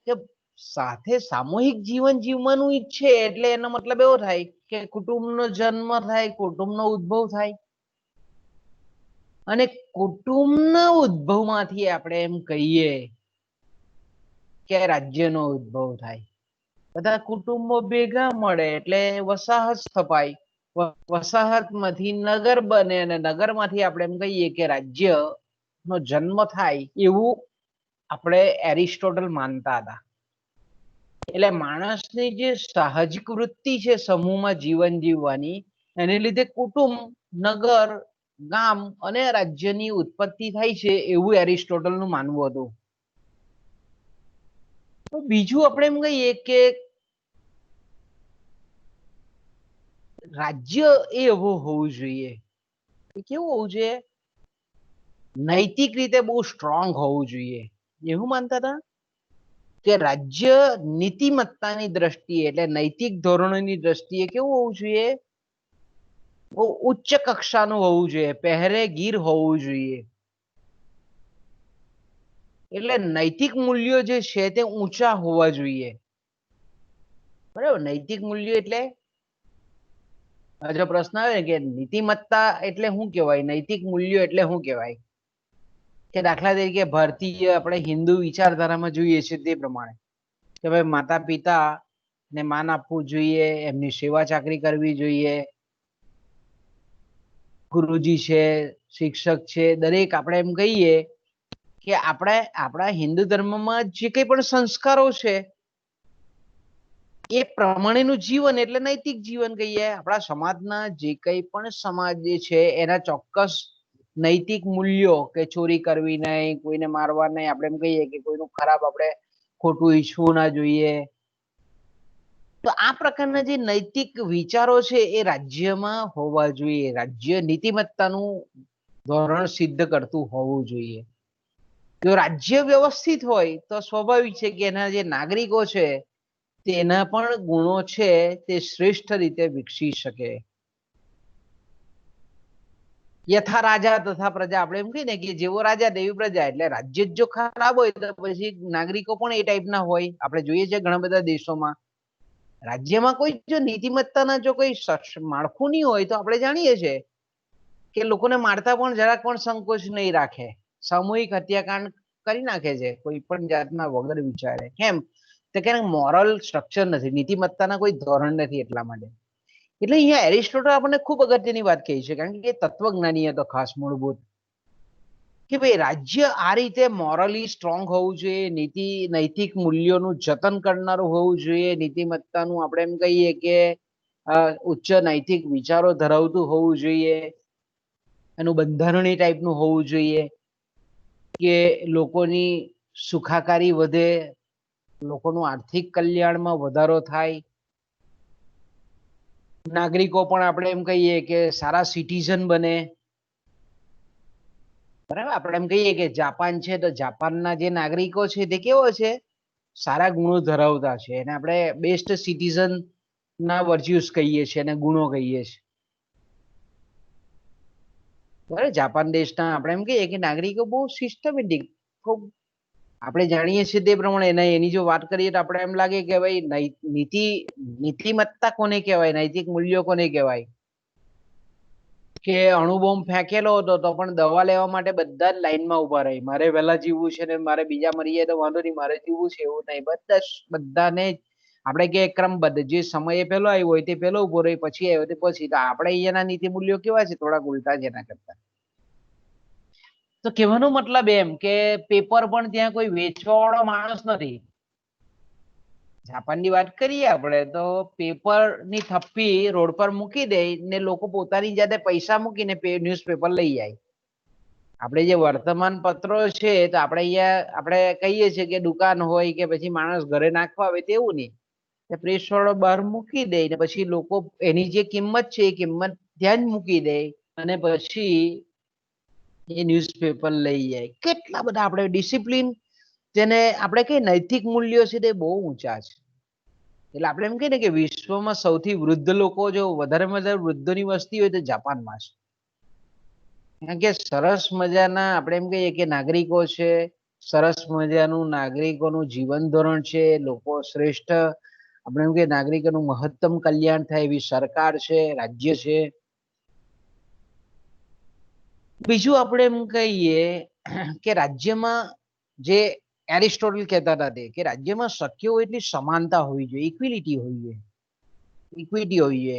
કે સાથે સામૂહિક જીવન જીવવાનું ઈચ્છે એટલે એનો મતલબ એવો થાય કે કુટુંબનો જન્મ થાય, કુટુંબનો ઉદ્ભવ થાય, અને કુટુંબના ઉદ્ભવમાંથી આપણે એમ કહીએ કે રાજ્યનો ઉદ્ભવ થાય. બધા કુટુંબો ભેગા મળે એટલે વસાહત સ્થપાય, વસાહતમાંથી નગર બને અને નગરમાંથી આપણે એમ કહીએ કે રાજ્ય નો જન્મ થાય. એવું આપણે એરિસ્ટોટલ માનતા હતા. એટલે માણસની જે સાહજિક વૃત્તિ છે સમૂહમાં જીવન જીવવાની, એને લીધે કુટુંબ, નગર, ગામ અને રાજ્યની ઉત્પત્તિ થાય છે એવું એરિસ્ટોટલનું માનવું હતું. તો બીજું આપણે એમ કહીએ કે રાજ્ય એ એવું હોવું જોઈએ, કેવું હોવું જોઈએ, નૈતિક રીતે બહુ સ્ટ્રોંગ હોવું જોઈએ. એવું માનતા હતા કે રાજ્ય નીતિમત્તાની દ્રષ્ટિએ એટલે નૈતિક ધોરણોની દ્રષ્ટિએ કેવું હોવું જોઈએ, બહુ ઉચ્ચ કક્ષાનું હોવું જોઈએ, પહેરેગીર હોવું જોઈએ. એટલે નૈતિક મૂલ્યો જે છે તે ઊંચા હોવા જોઈએ. બરાબર, નૈતિક મૂલ્યો એટલે જો પ્રશ્ન આવે કે નીતિમત્તા એટલે શું કહેવાય, નૈતિક મૂલ્યો એટલે શું કહેવાય, કે દાખલા તરીકે ભારતીય આપણે હિન્દુ વિચારધારામાં જોઈએ છીએ તે પ્રમાણે કે ભાઈ માતા પિતા ને માન આપવું જોઈએ, એમની સેવા ચાકરી કરવી જોઈએ, ગુરુજી છે, શિક્ષક છે, દરેક આપણે એમ કહીએ કે આપણે આપણા હિન્દુ ધર્મમાં જે કંઈ પણ સંસ્કારો છે એ પ્રમાણેનું જીવન એટલે નૈતિક જીવન કહીએ. આપણા સમાજના જે કંઈ પણ સમાજ છે એના ચોક્કસ નૈતિક મૂલ્યો કે ચોરી કરવી નહીં, કોઈને મારવા નહીં, આપણે એમ કહીએ કે કોઈનું ખરાબ આપણે ખોટું ઈચ્છવું ના જોઈએ. તો આ પ્રકારના જે નૈતિક વિચારો છે એ રાજ્યમાં હોવા જોઈએ. રાજ્ય નીતિમત્તાનું ધોરણ સિદ્ધ કરતું હોવું જોઈએ. જો રાજ્ય વ્યવસ્થિત હોય તો સ્વાભાવિક છે કે એના જે નાગરિકો છે તેના પણ ગુણો છે તે શ્રેષ્ઠ રીતે વિકસી શકે. યથા રાજા તથા પ્રજા, આપણે એમ કહીએ ને કે જેવો રાજા તેવી પ્રજા. એટલે રાજ્ય જો ખરાબ હોય તો પછી નાગરિકો પણ એ ટાઈપના હોય. આપણે જોઈએ છે ઘણા બધા દેશોમાં રાજ્યમાં કોઈ જો નીતિમત્તાના જો કોઈ માળખું નહીં હોય તો આપણે જાણીએ છીએ કે લોકોને મારતા પણ જરાક પણ સંકોચ નહીં રાખે, સામૂહિક હત્યાકાંડ કરી નાખે છે કોઈ પણ જાતના વગર વિચારે. કેમ? તો કે મોરલ સ્ટ્રક્ચર નથી, નીતિમત્તાના કોઈ ધોરણ નથી એટલા માટે. એટલે અહીંયા એરિસ્ટોટલ આપણને ખૂબ અગત્યની વાત કહી છે, કારણ કે તત્વજ્ઞાની હતો ખાસ મૂળભૂત, કે ભાઈ રાજ્ય આ રીતે મોરલી સ્ટ્રોંગ હોવું જોઈએ, નૈતિક મૂલ્યોનું જતન કરનારું હોવું જોઈએ, નીતિમત્તાનું આપણે એમ કહીએ કે ઉચ્ચ નૈતિક વિચારો ધરાવતું હોવું જોઈએ, એનું બંધારણ એ ટાઈપનું હોવું જોઈએ કે લોકોની સુખાકારી વધે, લોકોનું આર્થિક કલ્યાણમાં વધારો થાય, નાગરિકો પણ આપણે એમ કહીએ કે સારા સિટીઝન બને. બરાબર, આપણે એમ કહીએ કે જાપાન છે તો જાપાનના જે નાગરિકો છે તે કેવો છે, સારા ગુણો ધરાવતા છે, અને આપણે બેસ્ટ સિટીઝન ના વર્ચ્યુસ કહીએ છીએ અને ગુણો કહીએ છીએ. બરાબર, જાપાન દેશના આપણે એમ કહીએ કે નાગરિકો બહુ સિસ્ટમેટિક, ખૂબ આપણે જાણીએ છીએ તે પ્રમાણે એની જો વાત કરીએ તો આપણે એમ લાગે કે ભાઈ નીતિમત્તા કોને કહેવાય, નૈતિક મૂલ્યો કોને કહેવાય, કે અણુબોમ્બ ફેંકેલો હતો તો પણ દવા લેવા માટે બધા જ લાઈનમાં ઉભા રહી, મારે વહેલા જીવવું છે ને મારે બીજા મરી જાય તો વાંધો નહીં, મારે જીવવું છે એવું નહીં, બધાને આપણે કે ક્રમબદ્ધ, જે સમયે પેલો આવ્યો હોય તે પેલો ઉભો રહી, પછી આવ્યો તે પછી. તો આપણે અહીંયાના નીતિ મૂલ્યો કેવા છે, થોડાક ઉલટા છે એના કરતા. તો કહેવાનો મતલબ એમ કે પેપર પણ ત્યાં કોઈ વેચવા વાળો માણસ નથી. જાપાનની વાત કરીએ આપણે તો પેપરની થપ્પી રોડ પર મૂકી દે ને લોકો પોતાની જાતે પૈસા મૂકીને ન્યૂઝપેપર લઈ જાય. આપણે જે વર્તમાન પત્રો છે તો આપણે અહીંયા આપણે કહીએ છીએ કે દુકાન હોય કે પછી માણસ ઘરે નાખવા આવે તેવું નહીં, પ્રેસ વાળો બહાર મૂકી દે ને પછી લોકો એની જે કિંમત છે એ કિંમત ત્યાં જ મૂકી દે અને પછી એ ન્યૂઝપેપર લઈ જાય. કેટલા બધા આપણે ડિસિપ્લિન, જેને આપણે કઈ નૈતિક મૂલ્યો છે તે બહુ ઊંચા છે. એટલે આપણે એમ કહીએ ને કે વિશ્વમાં સૌથી વૃદ્ધ લોકો, જો વધારેમાં વધારે વૃદ્ધોની વસ્તી હોય તો જાપાનમાં છે. કારણ કે સરસ મજાના આપણે એમ કહીએ કે નાગરિકો છે, સરસ મજાનું નાગરિકોનું જીવન ધોરણ છે, લોકો શ્રેષ્ઠ આપણે એમ કે નાગરિકોનું મહત્તમ કલ્યાણ થાય એવી સરકાર છે, રાજ્ય છે. બીજું આપણે એમ કહીએ કે રાજ્યમાં જે એરિસ્ટોટલ કહેતા હતા કે રાજ્યમાં શક્ય હોય એટલી સમાનતા હોવી જોઈએ, ઇક્વિલિટી હોવી જોઈએ, ઇક્વિટી હોવી જોઈએ,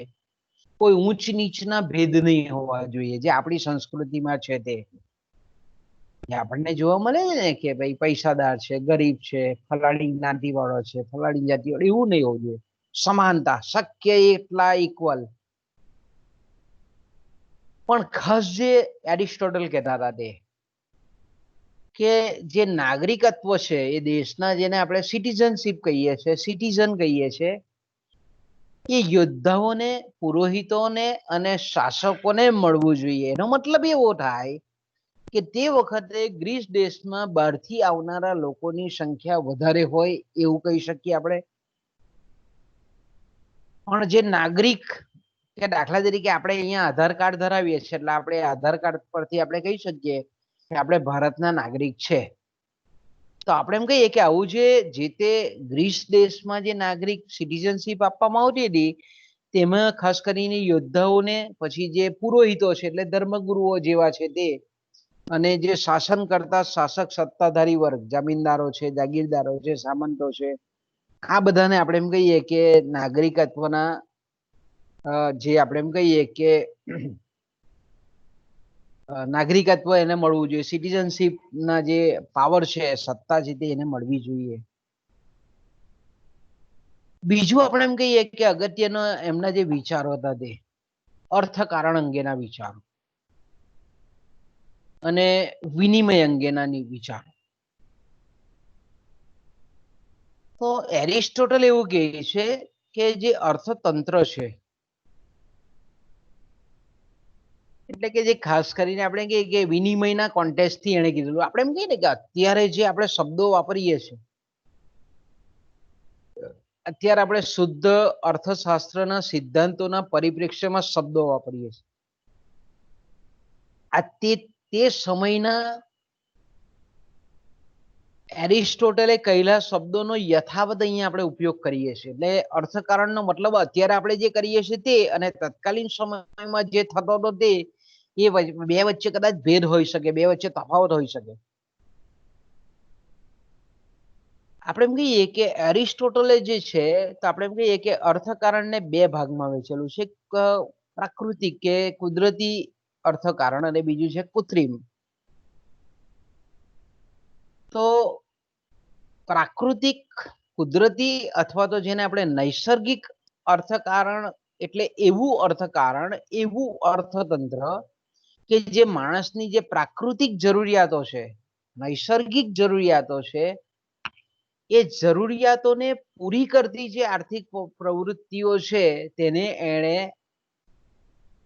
કોઈ ઊંચ નીચના ભેદ નહીં હોવા જોઈએ, જે આપણી સંસ્કૃતિમાં છે તે. આપણને જોવા મળે છે ને કે ભાઈ પૈસાદાર છે, ગરીબ છે, ફલાણી જ્ઞાતિ વાળો છે, ફલાણી જાતિ વાળો, એવું નહીં હોવું જોઈએ. સમાનતા શક્ય એટલા ઇક્વલ. પણ ખાસ જે એરિસ્ટોટલ કહેતા હતા તે કે જે નાગરિકત્વ છે એ દેશના, જેને આપણે સિટીઝનશીપ કહીએ છીએ, સિટીઝન કહીએ છીએ, એ યોદ્ધાઓને, પુરોહિતોને અને શાસકોને મળવું જોઈએ. એનો મતલબ એવો થાય કે તે વખતે ગ્રીસ દેશમાં બહારથી આવનારા લોકોની સંખ્યા વધારે હોય એવું કહી શકીએ આપણે. પણ જે નાગરિક, કે દાખલા તરીકે આપણે અહીંયા આધાર કાર્ડ ધરાવીએ છીએ, એટલે આપણે આધાર કાર્ડ પરથી આપણે કહી શકીએ કે આપણે ભારતના નાગરિક છે. તો આપણે એમ કહીએ કે આવું જે તે ગ્રીસ દેશમાં જે નાગરિક સિટીઝનશીપ આપવામાં આવતી હતી, તેમાં ખાસ કરીને યોદ્ધાઓને, પછી જે પુરોહિતો છે એટલે ધર્મગુરુઓ જેવા છે તે, અને જે શાસન કરતા શાસક સત્તાધારી વર્ગ, જમીનદારો છે, જાગીરદારો છે, સામંતો છે, આ બધાને આપણે એમ કહીએ કે નાગરિકત્વના જે આપણે એમ કહીએ કે નાગરિકત્વ એને મળવું જોઈએ, સિટીઝનશીપ ના જે પાવર છે, સત્તા છે, તે એને મળવી જોઈએ. બીજું આપણે એમ કહીએ કે અગત્યનો એમના જે વિચારો હતા તે અર્થકારણ અંગેના વિચારો અને વિનિમય અંગેના વિચારો. તો એરિસ્ટોટલ એવું કહે છે કે જે અર્થતંત્ર છે, એટલે કે જે ખાસ કરીને આપણે કહીએ કે વિનિમયના કોન્ટેક્સ્ટ થી એને કીધું. આપણે એમ કહીએ ને કે અત્યારે જે આપણે શબ્દો વાપરીએ છીએ, અત્યારે આપણે શુદ્ધ અર્થશાસ્ત્રના સિદ્ધાંતોના પરિપ્રેક્ષ્યમાં શબ્દો વાપરીએ છીએ. આ તે સમયના એરિસ્ટોટલે કહેલા શબ્દોનો યથાવત અહીંયા આપણે ઉપયોગ કરીએ છીએ. એટલે અર્થકારણનો મતલબ અત્યારે આપણે જે કરીએ છીએ તે, અને તત્કાલીન સમયમાં જે થતો હતો તે, એ બે વચ્ચે કદાચ ભેદ હોઈ શકે, બે વચ્ચે તફાવત હોઈ શકે. આપણે એમ કહીએ કે એરિસ્ટોટલે જે છે, તો આપણે એમ કહીએ કે અર્થકારણને બે ભાગમાં વહેંચેલું છે. પ્રાકૃતિક કે કુદરતી અર્થકારણ, અને બીજું છે કૃત્રિમ. તો પ્રાકૃતિક, કુદરતી, અથવા તો જેને આપણે નૈસર્ગિક અર્થકારણ, એટલે એવું અર્થકારણ, એવું અર્થતંત્ર કે જે માણસની જે પ્રાકૃતિક જરૂરિયાતો છે, નૈસર્ગિક જરૂરિયાતો છે, એ જરૂરિયાતોને પૂરી કરતી જે આર્થિક પ્રવૃત્તિઓ છે, તેને એણે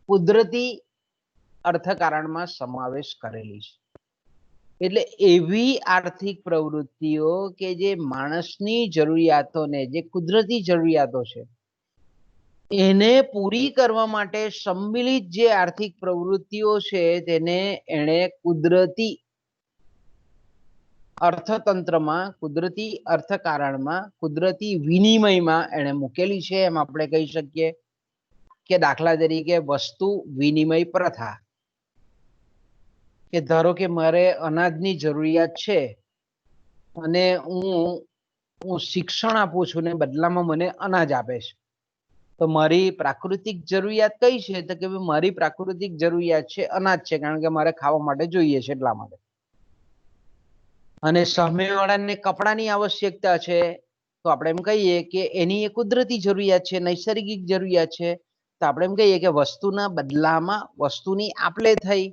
કુદરતી અર્થકારણમાં સમાવેશ કરેલી છે. એટલે એવી આર્થિક પ્રવૃત્તિઓ કે જે માણસની જરૂરિયાતોને, જે કુદરતી જરૂરિયાતો છે, એને પૂરી કરવા માટે સંમિલિત જે આર્થિક પ્રવૃત્તિઓ છે, તેને એણે કુદરતી અર્થતંત્રમાં, કુદરતી અર્થકારણમાં, કુદરતી વિનિમયમાં એને મૂકેલી છે. એમ આપણે કહી શકીએ કે દાખલા તરીકે વસ્તુ વિનિમય પ્રથા, કે ધારો કે મારે અનાજની જરૂરિયાત છે અને હું શિક્ષણ આપું છું ને બદલામાં મને અનાજ આપે છે, તો મારી પ્રાકૃતિક જરૂરિયાત કઈ છે? તો કે મારી પ્રાકૃતિક જરૂરિયાત છે અનાજ છે, કારણ કે મારે ખાવા માટે જોઈએ છે એટલા માટે. અને સામેવાળાને કપડાની આવશ્યકતા છે, તો આપણે એમ કહીએ કે એની એ કુદરતી જરૂરિયાત છે, નૈસર્ગિક જરૂરિયાત છે. તો આપણે એમ કહીએ કે વસ્તુના બદલામાં વસ્તુની આપલે થઈ,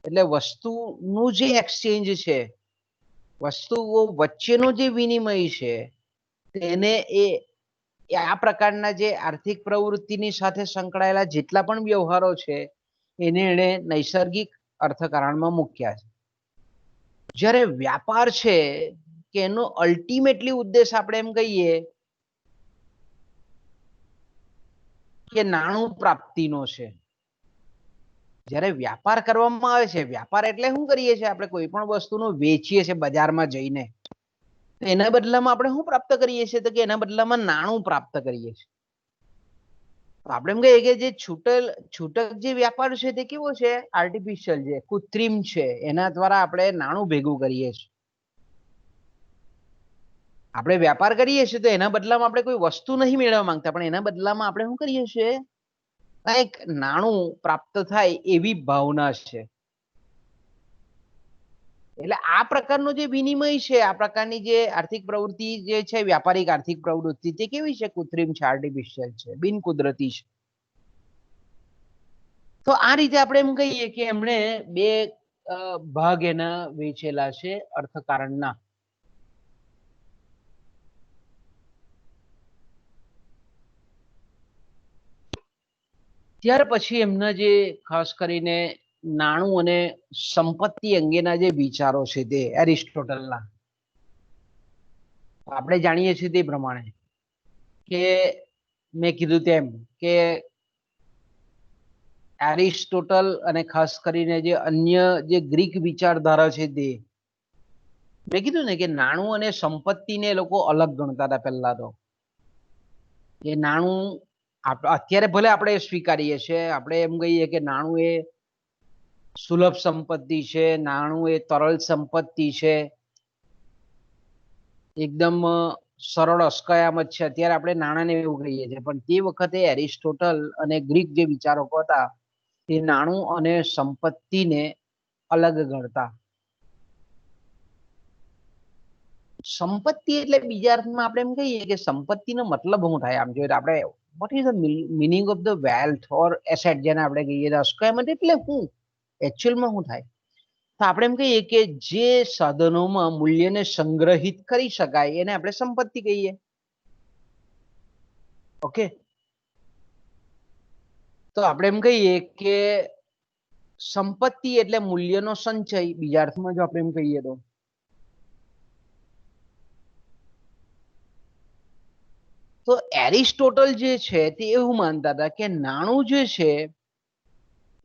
એટલે વસ્તુનું જે એક્સચેન્જ છે, વસ્તુઓ વચ્ચેનો જે વિનિમય છે, તેને આ પ્રકારના જે આર્થિક પ્રવૃત્તિની સાથે સંકળાયેલા જેટલા પણ વ્યવહારો છે, એને એણે નૈસર્ગિક અર્થકારણમાં મૂક્યા છે. જ્યારે વ્યાપાર છે, કે એનો અલ્ટિમેટલી ઉદ્દેશ આપણે એમ કહીએ કે નાણું પ્રાપ્તિનો છે. જ્યારે વ્યાપાર કરવામાં આવે છે, વ્યાપાર એટલે શું કરીએ છીએ? આપણે કોઈ પણ વસ્તુનું વેચીએ છીએ બજારમાં જઈને, એના બદલામાં આપણે શું પ્રાપ્ત કરીએ છીએ? તો કે એના બદલામાં નાણું પ્રાપ્ત કરીએ છીએ. આપણે એમ કહીએ કે જે છૂટક જે વ્યાપાર છે તે કેવો છે? આર્ટિફિશિયલ છે, કૃત્રિમ છે. એના દ્વારા આપણે નાણું ભેગું કરીએ છીએ. આપણે વ્યાપાર કરીએ છીએ તો એના બદલામાં આપણે કોઈ વસ્તુ નહીં મેળવવા માંગતા, પણ એના બદલામાં આપણે શું કરીએ છીએ? એક નાણું પ્રાપ્ત થાય એવી ભાવના છે. એટલે આ પ્રકારનો જે વિનિમય છે, આ પ્રકારની જે આર્થિક પ્રવૃત્તિ જે છે, વ્યાપારિક આર્થિક પ્રવૃત્તિ તે કેવી છે? કૃત્રિમ છે, આર્ટિફિશિયલ છે, બિન કુદરતી છે. તો આ રીતે આપણે એમ કહીએ કે એમણે બે ભાગ એના વેચેલા છે અર્થકારણના. ત્યાર પછી એમના જે ખાસ કરીને નાણું અને સંપત્તિ અંગેના જે વિચારો છે તે એરિસ્ટોટલના, આપણે જાણીએ છીએ તે પ્રમાણે કે મેં કીધું તેમ કે એરિસ્ટોટલ અને ખાસ કરીને જે અન્ય જે ગ્રીક વિચારધારા છે તે, મેં કીધું ને કે નાણું અને સંપત્તિને લોકો અલગ ગણતા હતા પહેલા તો. એ નાણું અત્યારે ભલે આપણે સ્વીકારીએ છીએ, આપણે એમ કહીએ કે નાણું એ સુલભ સંપત્તિ છે, નાણું એ તરલ સંપત્તિ છે, એકદમ સરળ અસ્કયામત છે. અત્યારે આપણે નાણાંને એવું કહીએ છીએ, પણ તે વખતે એરિસ્ટોટલ અને ગ્રીક જે વિચારકો હતા તે નાણું અને સંપત્તિને અલગ ગણતા. સંપત્તિ એટલે બીજા અર્થમાં આપણે એમ કહીએ કે સંપત્તિનો મતલબ શું થાય? આમ જોઈએ આપણે what is the meaning of the wealth or asset, જેને આપણે કહીએ અસ્કયામત એટલે શું એકચ્યુઅલમાં શું થાય? તો આપણે એમ કહીએ કે જે સાધનોમાં મૂલ્યને સંગ્રહિત કરી શકાય એને આપણે સંપત્તિ કહીએ. ઓકે, તો આપણે એમ કહીએ કે સંપત્તિ એટલે મૂલ્યનો સંચય, બીજા અર્થમાં જો આપણે એમ કહીએ તો એરિસ્ટોટલ જે છે તે એવું માનતા હતા કે નાણું જે છે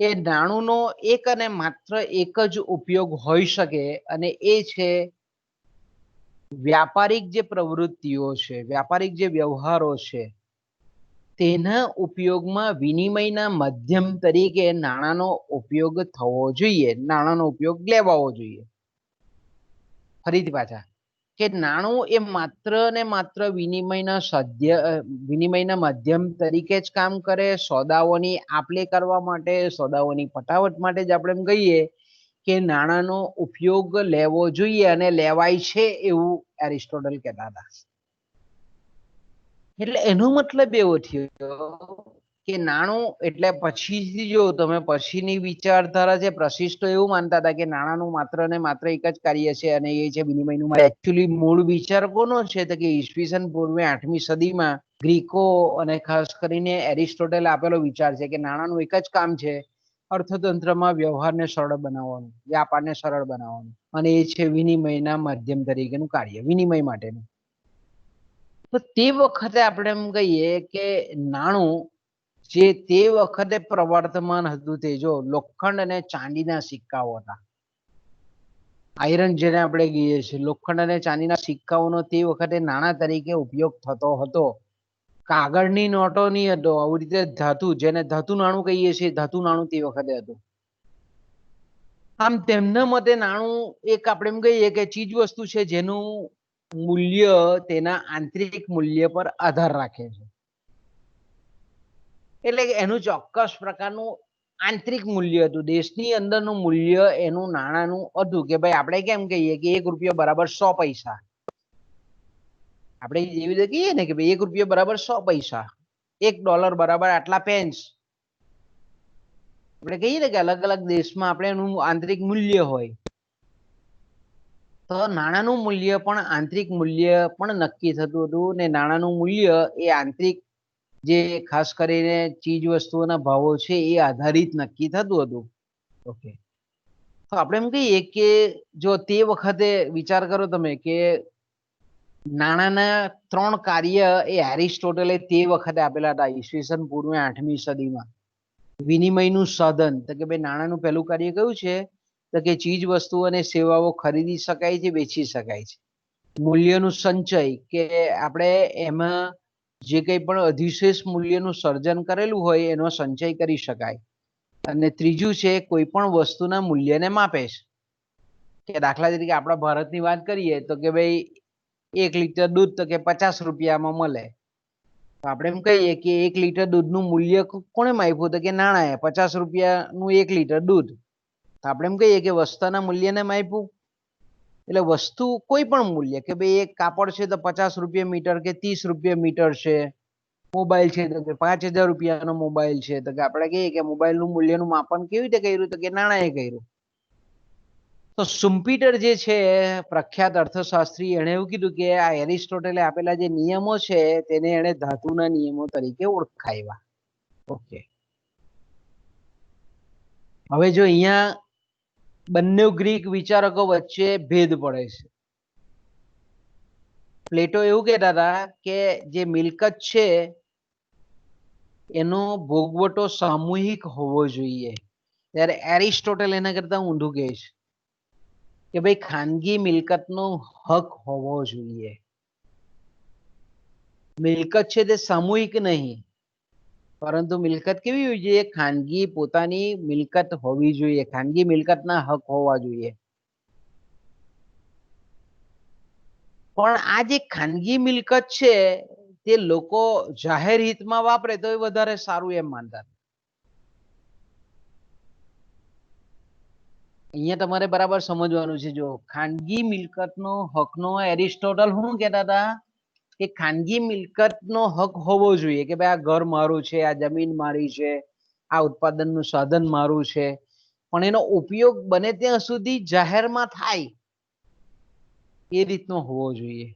એ નાણુંનો એક અને માત્ર એક જ ઉપયોગ હોઈ શકે, અને એ છે વ્યાપારિક જે પ્રવૃત્તિઓ છે, વ્યાપારિક જે વ્યવહારો છે તેના ઉપયોગમાં વિનિમયના માધ્યમ તરીકે નાણાંનો ઉપયોગ થવો જોઈએ, નાણાંનો ઉપયોગ લેવાવો જોઈએ. ફરીથી પાછા કે નાણું એ માત્ર ને માત્ર વિનિમયના માધ્યમ તરીકે જ કામ કરે, સોદાઓની આપ-લે કરવા માટે, સોદાઓની પટાવટ માટે જ આપણે એમ કહીએ કે નાણાંનો ઉપયોગ લેવો જોઈએ અને લેવાય છે, એવું એરિસ્ટોટલ કહેતા હતા. એટલે એનો મતલબ એવો થયો કે નાણું એટલે પછીથી જો તમે પછીની વિચારધારા છે પ્રશિષ્ટો એવું માનતા હતા કે નાણાંનું માત્ર ને માત્ર એક જ કાર્ય છે અને એ છે વિનિમયનું. એકચ્યુઅલી મૂળ વિચાર કોનો છે તો કે ઈસવીસન પૂર્વે 8મી સદીમાં ગ્રીકો અને ખાસ કરીને એરિસ્ટોટલ આપેલો વિચાર છે કે નાણાંનું એક જ કામ છે, અર્થતંત્રમાં વ્યવહારને સરળ બનાવવાનું, વ્યાપારને સરળ બનાવવાનું, અને એ છે વિનિમયના માધ્યમ તરીકેનું કાર્ય, વિનિમય માટેનું. તો તે વખતે આપણે એમ કહીએ કે નાણું જે તે વખતે પ્રવર્તમાન હતું તે જો લોખંડ અને ચાંદીના સિક્કાઓ હતા. આયરન જેને આપણે કહીએ છીએ, લોખંડ અને ચાંદીના સિક્કાઓનો તે વખતે નાણાં તરીકે ઉપયોગ થતો હતો. કાગળની નોટો નહીં હતો, આવી રીતે ધાતુ, જેને ધાતુ નાણું કહીએ છીએ, ધાતુ નાણું તે વખતે હતું. આમ તેમના મતે નાણું એક આપણે એમ કહીએ કે ચીજ વસ્તુ છે જેનું મૂલ્ય તેના આંતરિક મૂલ્ય પર આધાર રાખે છે. એટલે કે એનું ચોક્કસ પ્રકારનું આંતરિક મૂલ્ય હતું, દેશની અંદરનું મૂલ્ય એનું નાણાંનું હતું કે ભાઈ આપણે કેમ કહીએ કે 1 રૂપિયો બરાબર 100 પૈસા, આપણે એવી રીતે કહીએ ને કે ભાઈ 1 રૂપિયો બરાબર 100 પૈસા, $1 બરાબર આટલા પેન્સ. આપણે કહીએ ને કે અલગ અલગ દેશમાં આપણે એનું આંતરિક મૂલ્ય હોય, તો નાણાંનું મૂલ્ય પણ આંતરિક મૂલ્ય પણ નક્કી થતું હતું, ને નાણાંનું મૂલ્ય એ આંતરિક જે ખાસ કરીને ચીજ વસ્તુઓના ભાવો છે એ આધારિત નક્કી થતું હતું. ઓકે, તો આપણે એમ કહીએ કે જો તે વખતે વિચાર કરો તમે કે નાણાંના 3 કાર્ય એ એરિસ્ટોટલે તે વખતે આપેલા હતા ઈસવીસન પૂર્વે 8મી સદીમાં. વિનિમયનું સાધન તો કે ભાઈ નાણાંનું પહેલું કાર્ય કયું છે તો કે ચીજ વસ્તુઓ અને સેવાઓ ખરીદી શકાય છે, વેચી શકાય છે. મૂલ્યનું સંચય કે આપણે એમાં જે કંઈ પણ અધિશેષ મૂલ્યનું સર્જન કરેલું હોય એનો સંચય કરી શકાય. અને ત્રીજું છે કોઈ પણ વસ્તુના મૂલ્યને માપે છે, કે દાખલા તરીકે આપણા ભારતની વાત કરીએ તો કે ભાઈ 1 લીટર દૂધ તો કે 50 રૂપિયામાં મળે. તો આપણે એમ કહીએ કે 1 લીટર દૂધનું મૂલ્ય કોણે માપ્યું તો કે નાણાંએ, 50 રૂપિયાનું 1 લીટર દૂધ. તો આપણે એમ કહીએ કે વસ્તુના મૂલ્યને માપ્યું. એટલે વસ્તુ કોઈ પણ મૂલ્ય કે ભાઈ એક કાપડ છે તો 50 રૂપિયા મીટર કે 30 રૂપિયા મીટર છે, મોબાઈલ છે તો કે 5000 રૂપિયાનો મોબાઈલ છે, તો કે આપણે કહીએ કે મોબાઈલનું મૂલ્યનું માપન કેવી રીતે કર્યું, તો કે નાણાંએ કર્યું. તો શુમ્પીટર જે છે પ્રખ્યાત અર્થશાસ્ત્રી, એણે એવું કીધું કે આ એરિસ્ટોટલે આપેલા જે નિયમો છે તેને એણે ધાતુના નિયમો તરીકે ઓળખાવ્યા. ઓકે, હવે જો અહીંયા બંને ગ્રીક વિચારકો વચ્ચે ભેદ પડે છે. પ્લેટો એવું કહેતા હતા કે જે મિલકત છે એનો ભોગવટો સામૂહિક હોવો જોઈએ, ત્યારે એરિસ્ટોટલ એના કરતા ઊંધું કહે છે કે ભાઈ ખાનગી મિલકતનો હક હોવો જોઈએ. મિલકત છે તે સામૂહિક નહીં, પરંતુ મિલકત કેવી હોવી જોઈએ, ખાનગી પોતાની મિલકત હોવી જોઈએ, ખાનગી મિલકતના હક હોવા જોઈએ. પણ આ જે ખાનગી મિલકત છે તે લોકો જાહેર હિતમાં વાપરે તો એ વધારે સારું એમ માનતા. અહીંયા તમારે બરાબર સમજવાનું છે. જો ખાનગી મિલકતનો હકનો એરિસ્ટોટલ શું કહેતા હતા કે ખાનગી મિલકતનો હક હોવો જોઈએ કે ભાઈ આ ઘર મારું છે, આ જમીન મારી છે, આ ઉત્પાદનનું સાધન મારું છે, પણ એનો ઉપયોગ બને ત્યાં સુધી જાહેરમાં થાય એ રીતનો હોવો જોઈએ.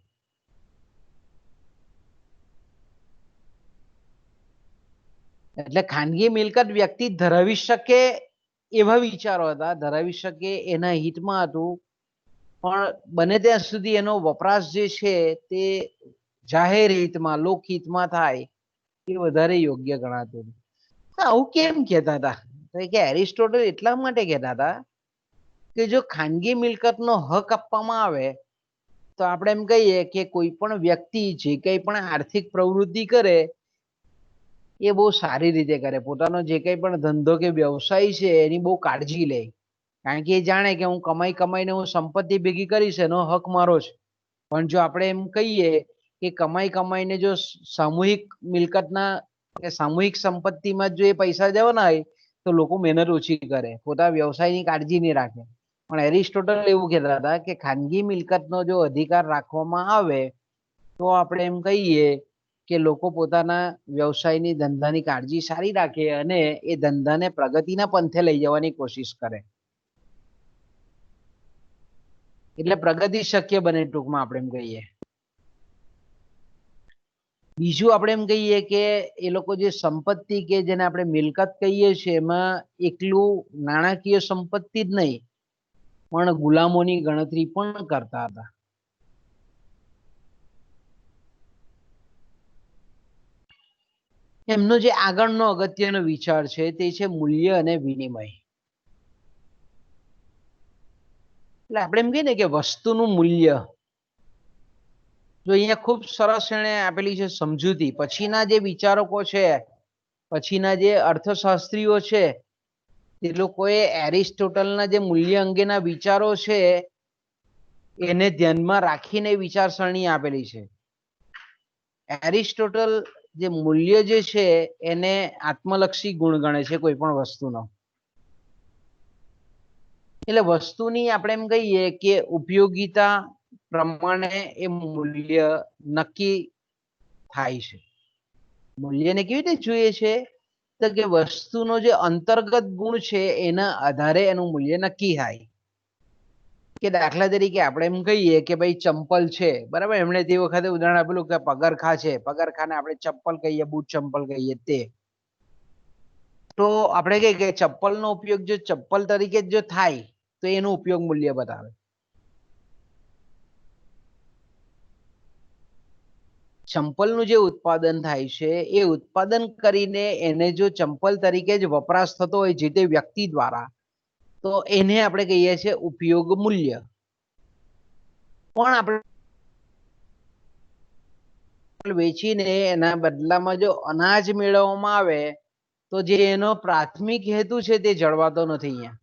એટલે ખાનગી મિલકત વ્યક્તિ ધરાવી શકે એવા વિચારો હતા, ધરાવી શકે એના હિતમાં હતું, પણ બને ત્યાં સુધી એનો વપરાશ જે છે તે જાહેર હિતમાં, લોકહિતમાં થાય એ વધારે યોગ્ય ગણાતું. આવું કેમ કહેતા હતા, તો કે એરિસ્ટોટલ એટલા માટે કહેતા હતા કે જો ખાનગી મિલકતનો હક આપવામાં આવે તો આપણે એમ કહીએ કે કોઈ પણ વ્યક્તિ જે કંઈ પણ આર્થિક પ્રવૃત્તિ કરે એ બહુ સારી રીતે કરે, પોતાનો જે કંઈ પણ ધંધો કે વ્યવસાય છે એની બહુ કાળજી લે, કારણ કે એ જાણે કે હું કમાઈ કમાઈને હું સંપત્તિ ભેગી કરીશ, એનો હક મારો છે. પણ જો આપણે એમ કહીએ કે કમાઈ કમાઈને જો સામૂહિક મિલકતના કે સામૂહિક સંપત્તિમાં જો એ પૈસા જવાના હોય તો લોકો મહેનત ઓછી કરે, પોતાના વ્યવસાયની કાળજી નહીં રાખે. પણ એરિસ્ટોટલ એવું કહેતા હતા કે ખાનગી મિલકતનો જો અધિકાર રાખવામાં આવે તો આપણે એમ કહીએ કે લોકો પોતાના વ્યવસાયની, ધંધાની કાળજી સારી રાખે અને એ ધંધાને પ્રગતિના પંથે લઈ જવાની કોશિશ કરે, એટલે પ્રગતિ શક્ય બને ટૂંકમાં આપણે એમ કહીએ. બીજું આપણે એમ કહીએ કે એ લોકો જે સંપત્તિ કે જેને આપણે મિલકત કહીએ છીએ એમાં એકલું નાણાકીય સંપત્તિ જ નહીં પણ ગુલામોની ગણતરી પણ કરતા હતા. એમનો જે આગળનો અગત્યનો વિચાર છે તે છે મૂલ્ય અને વિનિમય. એટલે આપણે એમ કહીએ ને કે વસ્તુનું મૂલ્ય, જો અહીંયા ખૂબ સરસ એણે આપેલી છે સમજૂતી. પછીના જે વિચારકો છે, પછીના જે અર્થશાસ્ત્રીઓ છે, એ લોકોએ એરિસ્ટોટલના જે મૂલ્ય અંગેના વિચારો છે એને ધ્યાનમાં રાખીને વિચારસરણી આપેલી છે. એરિસ્ટોટલ જે મૂલ્ય જે છે એને આત્મલક્ષી ગુણ ગણે છે કોઈ પણ વસ્તુનો. એટલે વસ્તુની આપણે એમ કહીએ કે ઉપયોગિતા પ્રમાણે એ મૂલ્ય નક્કી થાય છે. મૂલ્યને કેવી રીતે જોઈએ છે, તો કે વસ્તુનો જે અંતર્ગત ગુણ છે એના આધારે એનું મૂલ્ય નક્કી થાય. કે દાખલા તરીકે આપણે એમ કહીએ કે ભાઈ ચંપલ છે, બરાબર, એમણે તે વખતે ઉદાહરણ આપેલું કે પગરખા છે, પગરખાને આપણે ચપ્પલ કહીએ, બૂટ ચંપલ કહીએ. તે તો આપણે કહીએ કે ચપ્પલનો ઉપયોગ જો ચપ્પલ તરીકે જો થાય તો એનો ઉપયોગ મૂલ્ય બતાવે. ચંપલનું જે ઉત્પાદન થાય છે એ ઉત્પાદન કરીને એને જો ચંપલ તરીકે જ વપરાશ થતો હોય જે તે વ્યક્તિ દ્વારા, તો એને આપણે કહીએ છીએ ઉપયોગ મૂલ્ય. પણ આપણે વેચીને એના બદલામાં જો અનાજ મેળવવામાં આવે તો જે એનો પ્રાથમિક હેતુ છે તે જળવાતો નથી. અહીંયા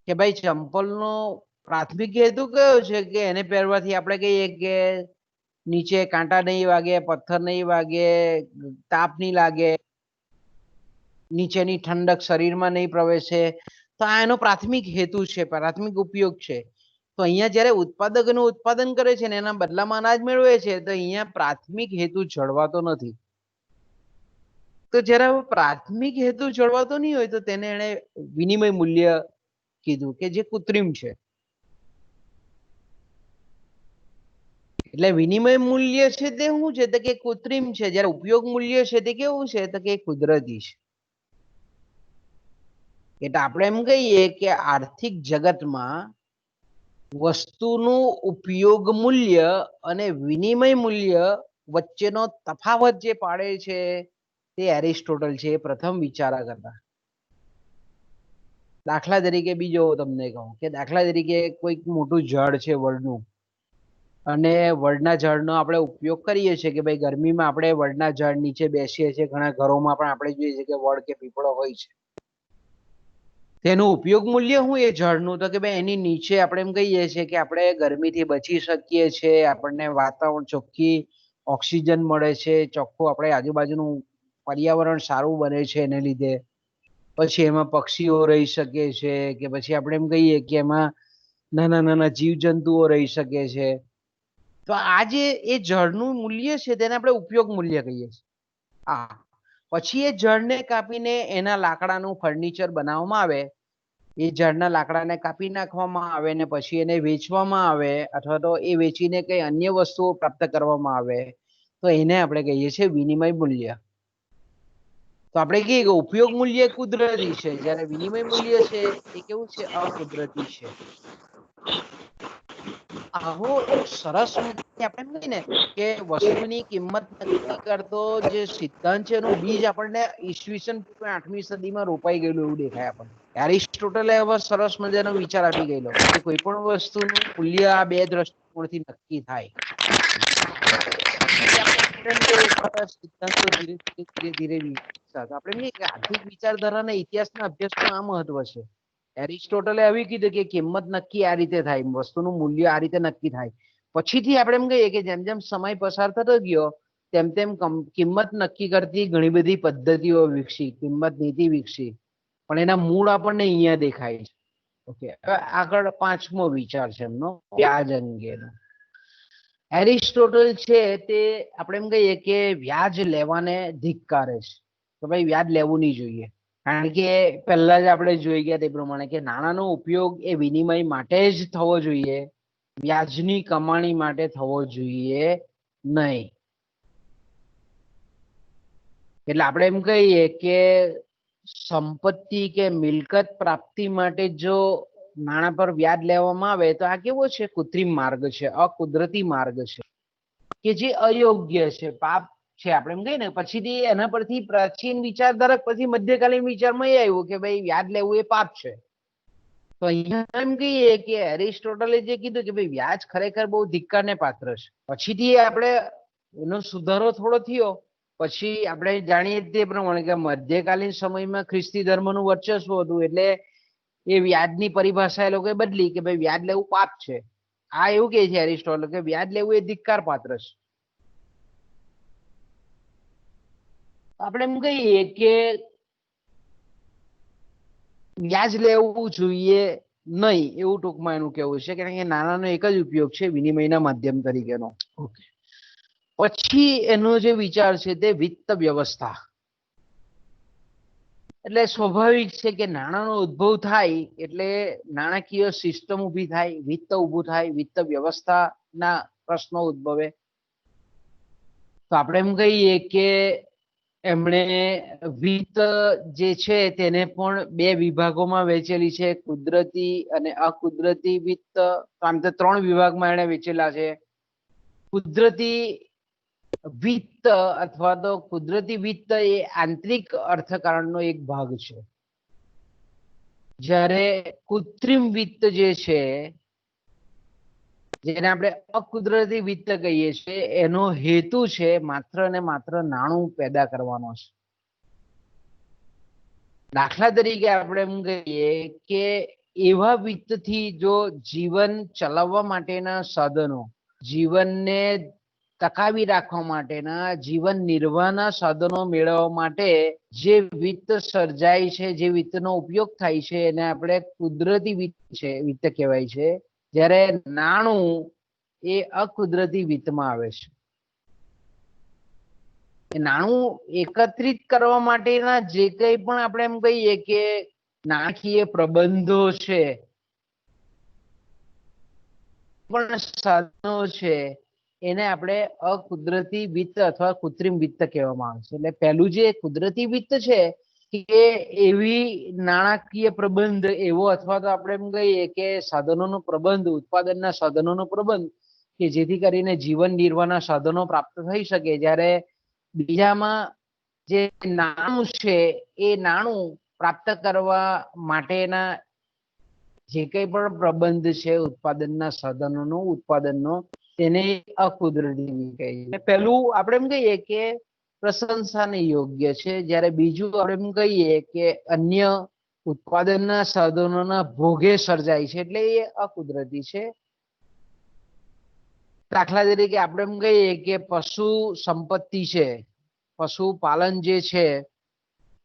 કે ભાઈ ચંપલનો પ્રાથમિક હેતુ કયો છે કે એને પહેરવાથી આપણે કહીએ કે નીચે કાંટા નહીં વાગે, પથ્થર નહીં વાગે, તાપ નહીં લાગે, નીચેની ઠંડક શરીરમાં નહીં પ્રવેશે, તો આ એનો પ્રાથમિક હેતુ છે, પ્રાથમિક ઉપયોગ છે. તો અહીંયા જ્યારે ઉત્પાદકનું ઉત્પાદન કરે છે ને એના બદલામાં અનાજ મેળવે છે તો અહીંયા પ્રાથમિક હેતુ જળવાતો નથી. તો જ્યારે પ્રાથમિક હેતુ જળવાતો નહીં હોય તો તેને એને વિનિમય મૂલ્ય કીધું કે જે કૃત્રિમ છે. એટલે વિનિમય મૂલ્ય છે તે શું છે તો કે કૃત્રિમ છે, જ્યારે ઉપયોગ મૂલ્ય છે તે કેવું છે તો કે કુદરતી છે. એટલે આપણે એમ કહીએ કે આર્થિક જગતમાં વસ્તુનું ઉપયોગ મૂલ્ય અને વિનિમય મૂલ્ય વચ્ચેનો તફાવત જે પાડે છે તે એરિસ્ટોટલ છે એ પ્રથમ વિચારા કરતા. દાખલા તરીકે બીજો તમને કહું કે દાખલા તરીકે કોઈક મોટું ઝાડ છે વડનું, અને વડના ઝાડનો આપણે ઉપયોગ કરીએ છીએ કે ભાઈ ગરમીમાં આપણે વડના ઝાડ નીચે બેસીએ છીએ, ઘણા ઘરોમાં પણ આપણે જોઈએ છીએ કે વડ કે પીપળો હોય છે. તેનું ઉપયોગ મૂલ્ય શું એ ઝાડનું તો કે ભાઈ એની નીચે આપણે એમ કહીએ છીએ કે આપણે ગરમીથી બચી શકીએ છીએ, આપણને વાતાવરણ ચોખ્ખી ઓક્સિજન મળે છે, ચોખ્ખું આપણે આજુબાજુનું પર્યાવરણ સારું બને છે એને લીધે. પછી એમાં પક્ષીઓ રહી શકે છે કે પછી આપણે એમ કહીએ કે એમાં નાના નાના જીવજંતુઓ રહી શકે છે. તો આ જે એ ઝાડનું મૂલ્ય છે તેને આપણે ઉપયોગ મૂલ્ય કહીએ છીએ. હા, પછી એ ઝાડને કાપીને એના લાકડાનું ફર્નિચર બનાવવામાં આવે, એ ઝાડના લાકડાને કાપી નાખવામાં આવે ને પછી એને વેચવામાં આવે અથવા તો એ વેચીને કઈ અન્ય વસ્તુઓ પ્રાપ્ત કરવામાં આવે તો એને આપણે કહીએ છીએ વિનિમય મૂલ્ય. તો આપણે કહીએ કે ઉપયોગ મૂલ્ય કુદરતી છે, જ્યારે વિનિમય મૂલ્ય છે એ કેવું છે અકુદરતી છે. આવો એક સરસ આપણે એમ કહીએ ને કે વસ્તુની કિંમત નક્કી કરતો જે સિદ્ધાંત છે એનું બીજ આપણને ઈસવીસન 8મી સદીમાં રોપાઈ ગયેલું એવું દેખાય આપણને. એરિસ્ટોટલે હવે સરસ મજાનો વિચાર આપી ગયેલો કે કોઈ પણ વસ્તુનું મૂલ્ય આ બે દ્રષ્ટિકોણથી નક્કી થાય. સિદ્ધાંતો ધીરે ધીરે આપણે કે આર્થિક વિચારધારાના ઇતિહાસના અભ્યાસનું આ મહત્વ છે. એરિસ્ટોટલે આવી કીધું કે કિંમત નક્કી આ રીતે થાય, વસ્તુનું મૂલ્ય આ રીતે નક્કી થાય. પછીથી આપણે એમ કહીએ કે જેમ જેમ સમય પસાર થતો ગયો તેમ તેમ કિંમત નક્કી કરતી ઘણી બધી પદ્ધતિઓ વિકસી, કિંમત નીતિ વિકસી, પણ એના મૂળ આપણને અહીંયા દેખાય છે. ઓકે, હવે આગળ પાંચમો વિચાર છે એમનો વ્યાજ અંગેનો. એરિસ્ટોટલ છે તે આપણે એમ કહીએ કે વ્યાજ લેવાને ધિક્કારે છે કે ભાઈ વ્યાજ લેવું નહીં જોઈએ. કારણ કે પહેલા જ આપણે જોઈ ગયા તે પ્રમાણે કે નાણાંનો ઉપયોગ એ વિનિમય માટે જ થવો જોઈએ, વ્યાજની કમાણી માટે થવો જોઈએ નહીં. એટલે આપણે એમ કહીએ કે સંપત્તિ કે મિલકત પ્રાપ્તિ માટે જો નાણાં પર વ્યાજ લેવામાં આવે તો આ કેવો છે કૃત્રિમ માર્ગ છે, અકુદરતી માર્ગ છે કે જે અયોગ્ય છે, પાપ છે. આપણે એમ કહીએ ને પછીથી એના પરથી પ્રાચીન વિચારધારક પછી મધ્યકાલીન વિચારમાં એ આવ્યું કે ભાઈ વ્યાજ લેવું એ પાપ છે. તો અહીંયા એમ કહીએ કે એરિસ્ટોટલે જે કીધું કે ભાઈ વ્યાજ ખરેખર બહુ ધિક્કારને પાત્ર છે. પછીથી આપણે એનો સુધારો થોડો થયો, પછી આપણે જાણીએ તે પ્રમાણે કે મધ્યકાલીન સમયમાં ખ્રિસ્તી ધર્મનું વર્ચસ્વ હતું એટલે એ વ્યાજની પરિભાષા એ લોકોએ બદલી કે ભાઈ વ્યાજ લેવું પાપ છે. આ એવું કે છે એરિસ્ટોટલ કે વ્યાજ લેવું એ ધિક્કાર પાત્ર છે. આપણે એમ કહીએ કે વ્યાજ લેવું જોઈએ નહીં એવું ટૂંકમાં એનું કેવું છે, કારણ કે નાણાંનો એક જ ઉપયોગ છે વિનિમયના માધ્યમ તરીકેનો. ઓકે, પછી એનો જે વિચાર છે તે વિત્ત વ્યવસ્થા. એટલે સ્વાભાવિક છે કે નાણાંનો ઉદ્ભવ થાય એટલે નાણાકીય સિસ્ટમ ઊભી થાય, વિત્ત ઊભું થાય, વિત્ત વ્યવસ્થાના પ્રશ્નો ઉદ્ભવે. તો આપણે એમ કહીએ કે એમણે વિત્ત જે છે તેને પણ બે વિભાગોમાં વહેંચેલી છે, કુદરતી અને અકુદરતી વિત્ત. આમ તો 3 વિભાગમાં એને વહેંચેલા છે. કુદરતી વિત્ત અથવા તો કુદરતી વિત્ત એ આંતરિક અર્થકારણનો એક ભાગ છે, જ્યારે કૃત્રિમ વિત્ત જે છે જેને આપણે અકુદરતી વિત્ત કહીએ છીએ એનો હેતુ છે માત્ર ને માત્ર નાણું પેદા કરવાનો છે. દાખલા તરીકે આપણે એમ કહીએ કે એવા વિત્તથી જો જીવન ચલાવવા માટેના સાધનો, જીવનને ટકાવી રાખવા માટેના જીવન નિર્વાહના સાધનો મેળવવા માટે જે વિત્ત સર્જાય છે, જે વિત્તનો ઉપયોગ થાય છે એને આપણે કુદરતી વિત્ત કહેવાય છે. જ્યારે નાણું એ અકુદરતી વિત્તમાં આવે છે. નાણું એકત્રિત કરવા માટેના જે કંઈ પણ આપણે એમ કહીએ કે નાણાકીય પ્રબંધો છે, પણ સાધનો છે, એને આપણે અકુદરતી વિત્ત અથવા કૃત્રિમ વિત્ત કહેવામાં આવે છે. એટલે પહેલું જે કુદરતી વિત્ત છે કે એવી નાણાકીય પ્રબંધ એવો, અથવા તો આપણે એમ કહીએ કે સાધનોનો પ્રબંધ, ઉત્પાદનના સાધનોનો પ્રબંધ કે જેથી કરીને જીવન નિર્વાહના સાધનો પ્રાપ્ત થઈ શકે. જ્યારે બીજામાં જે નાણું છે એ નાણું પ્રાપ્ત કરવા માટેના જે કંઈ પણ પ્રબંધ છે ઉત્પાદનના સાધનોનો, ઉત્પાદનનો, તેને અકુદરતી કહીએ. પહેલું આપણે એમ કહીએ કે પ્રશંસાને યોગ્ય છે, જ્યારે બીજું આપણે એમ કહીએ કે અન્ય ઉત્પાદનના સાધનોના ભોગે સર્જાય છે, એટલે એ અકુદરતી છે. દાખલા તરીકે આપણે એમ કહીએ કે પશુ સંપત્તિ છે, પશુપાલન જે છે,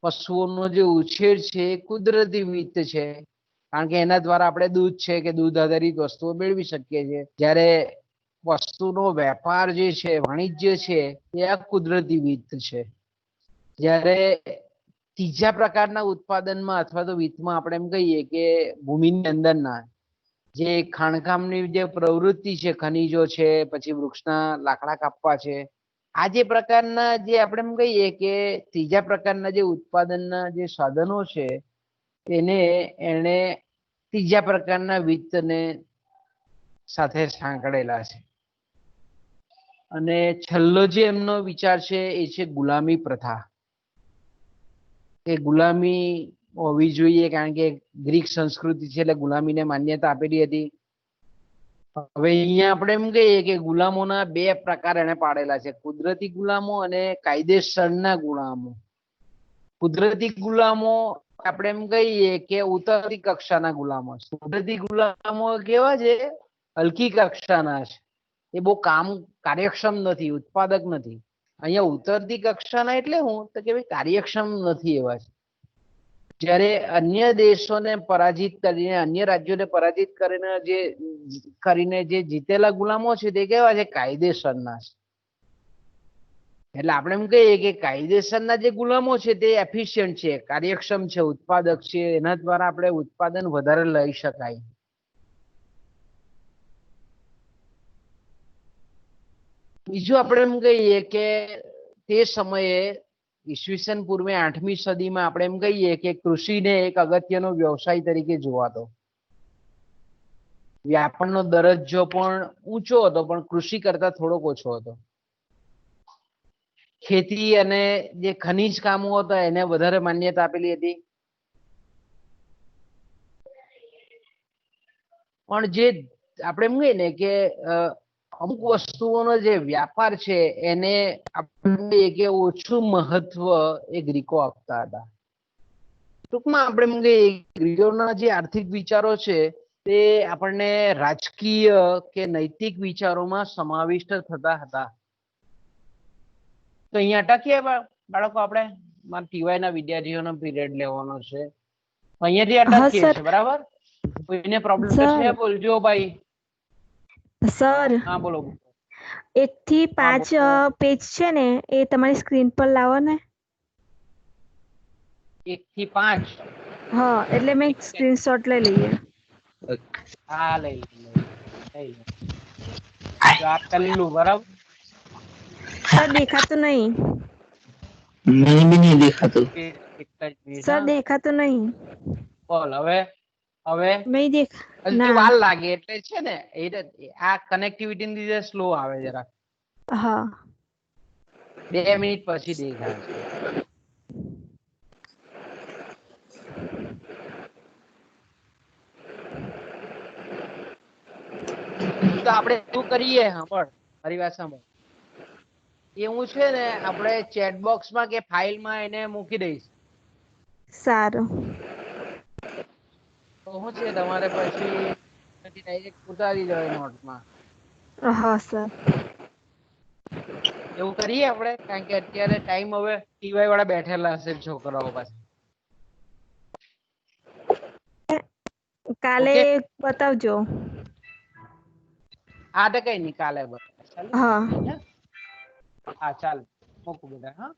પશુઓનો જે ઉછેર છે એ કુદરતી વિત્ત છે, કારણ કે એના દ્વારા આપણે દૂધ છે કે દૂધ આધારિત વસ્તુઓ મેળવી શકીએ છીએ. જ્યારે વસ્તુનો વેપાર જે છે, વાણિજ્ય છે, એ અકુદરતી વિત્ત છે. જ્યારે ત્રીજા પ્રકારના ઉત્પાદનમાં અથવા તો વિત્તમાં આપણે એમ કહીએ કે ભૂમિની અંદરના જે ખાણકામની જે પ્રવૃત્તિ છે, ખનીજો છે, પછી વૃક્ષના લાકડા કાપવા છે, આ જે પ્રકારના જે આપણે એમ કહીએ કે ત્રીજા પ્રકારના જે ઉત્પાદનના જે સાધનો છે, તેને એને ત્રીજા પ્રકારના વિત્તને સાથે સાંકળેલા છે. અને છેલ્લો જે એમનો વિચાર છે એ છે ગુલામી પ્રથા. કે ગુલામી હોવી જોઈએ, કારણ કે ગ્રીક સંસ્કૃતિ છે એટલે ગુલામીને માન્યતા આપેલી હતી. હવે અહીંયા આપણે એમ કહીએ કે ગુલામોના બે પ્રકાર એને પાડેલા છે, કુદરતી ગુલામો અને કાયદેસરના ગુલામો. કુદરતી ગુલામો આપણે એમ કહીએ કે ઉતરતી કક્ષાના ગુલામો. કુદરતી ગુલામો કેવા છે? હલકી કક્ષાના છે, એ બહુ કાર્યક્ષમ નથી, ઉત્પાદક નથી. અહીંયા ઉતરતી કક્ષાના એટલે હું તો કે ભાઈ કાર્યક્ષમ નથી એવા છે. જ્યારે અન્ય દેશોને પરાજિત કરીને, અન્ય રાજ્યોને પરાજિત કરીને જે જીતેલા ગુલામો છે તે કેવા છે? કાયદેસરના છે. એટલે આપણે એમ કહીએ કે કાયદેસરના જે ગુલામો છે તે એફિશિયન્ટ છે, કાર્યક્ષમ છે, ઉત્પાદક છે, એના દ્વારા આપણે ઉત્પાદન વધારે લઈ શકાય. બીજું આપણે એમ કહીએ કે તે સમયે ઈસવીસન પૂર્વે 8મી સદીમાં આપણે એમ કહીએ કે કૃષિને એક અગત્યનો વ્યવસાય તરીકે જોવાતો. વ્યાપારનો દરજ્જો પણ ઊંચો હતો, પણ કૃષિ કરતા થોડોક ઓછો હતો. ખેતી અને જે ખનિજ કામો હતા એને વધારે માન્યતા આપેલી હતી. પણ જે આપણે એમ કહીએ ને કે અમુક વસ્તુઓનો જે વ્યાપાર છે એને આપણે કે ઓછું મહત્વ એ ગ્રીકો આપતા હતા. ટૂંકમાં આપણે એમ કહીએ ગ્રીકોના જે આર્થિક વિચારો છે તે આપણને રાજકીય કે નૈતિક વિચારોમાં સમાવિષ્ટ થતા હતા. તો અહીંયા અટકીએ બાળકો, આપણે ટીવાય ના વિદ્યાર્થીઓનો પીરિયડ લેવાનો છે, અહીંયાથી અટકીએ છે, બરાબર? કોઈને પ્રોબ્લેમ છે? બોલજો ભાઈ. સર, હા બોલો. 1 થી 5 પેજ છે ને એ તમારી સ્ક્રીન પર લાવો ને. 1 થી 5? હા, એટલે મેં સ્ક્રીનશોટ લઈ લઈએ. હા, લઈ જો આ પહેલું, બરાબર? સર દેખાતું નહીં. મને બી નહીં દેખાતું. સર દેખાતું નહીં. બોલ હવે. નહીં હજી વાર લાગે એટલે છે ને, આ કનેક્ટિવિટી ની લીધે સ્લો આવે જરા. હા, 2 મિનિટ પછી દેખાય છે. તો આપણે શું કરીએ? સાંભળ, મારી વાત સાંભળ. એવું છે ને, આપણે ચેટ બોક્સમાં કે ફાઇલમાં એને મૂકી દઈશ. સારું. તો શું છે, તમારે પછી ડાયરેક્ટ ઉતારી દેવાય નોટમાં. હા સર. એવું કરીએ આપણે, કારણ કે અત્યારે ટાઈમ હવે ટીવાય વાળા બેઠેલા હશે છોકરાઓ પાસે. કાલે બતાવજો. આ તો કઈ નહીં કાલે બસ ચાલો હા હે? હા ચાલ મૂકું બેટા હા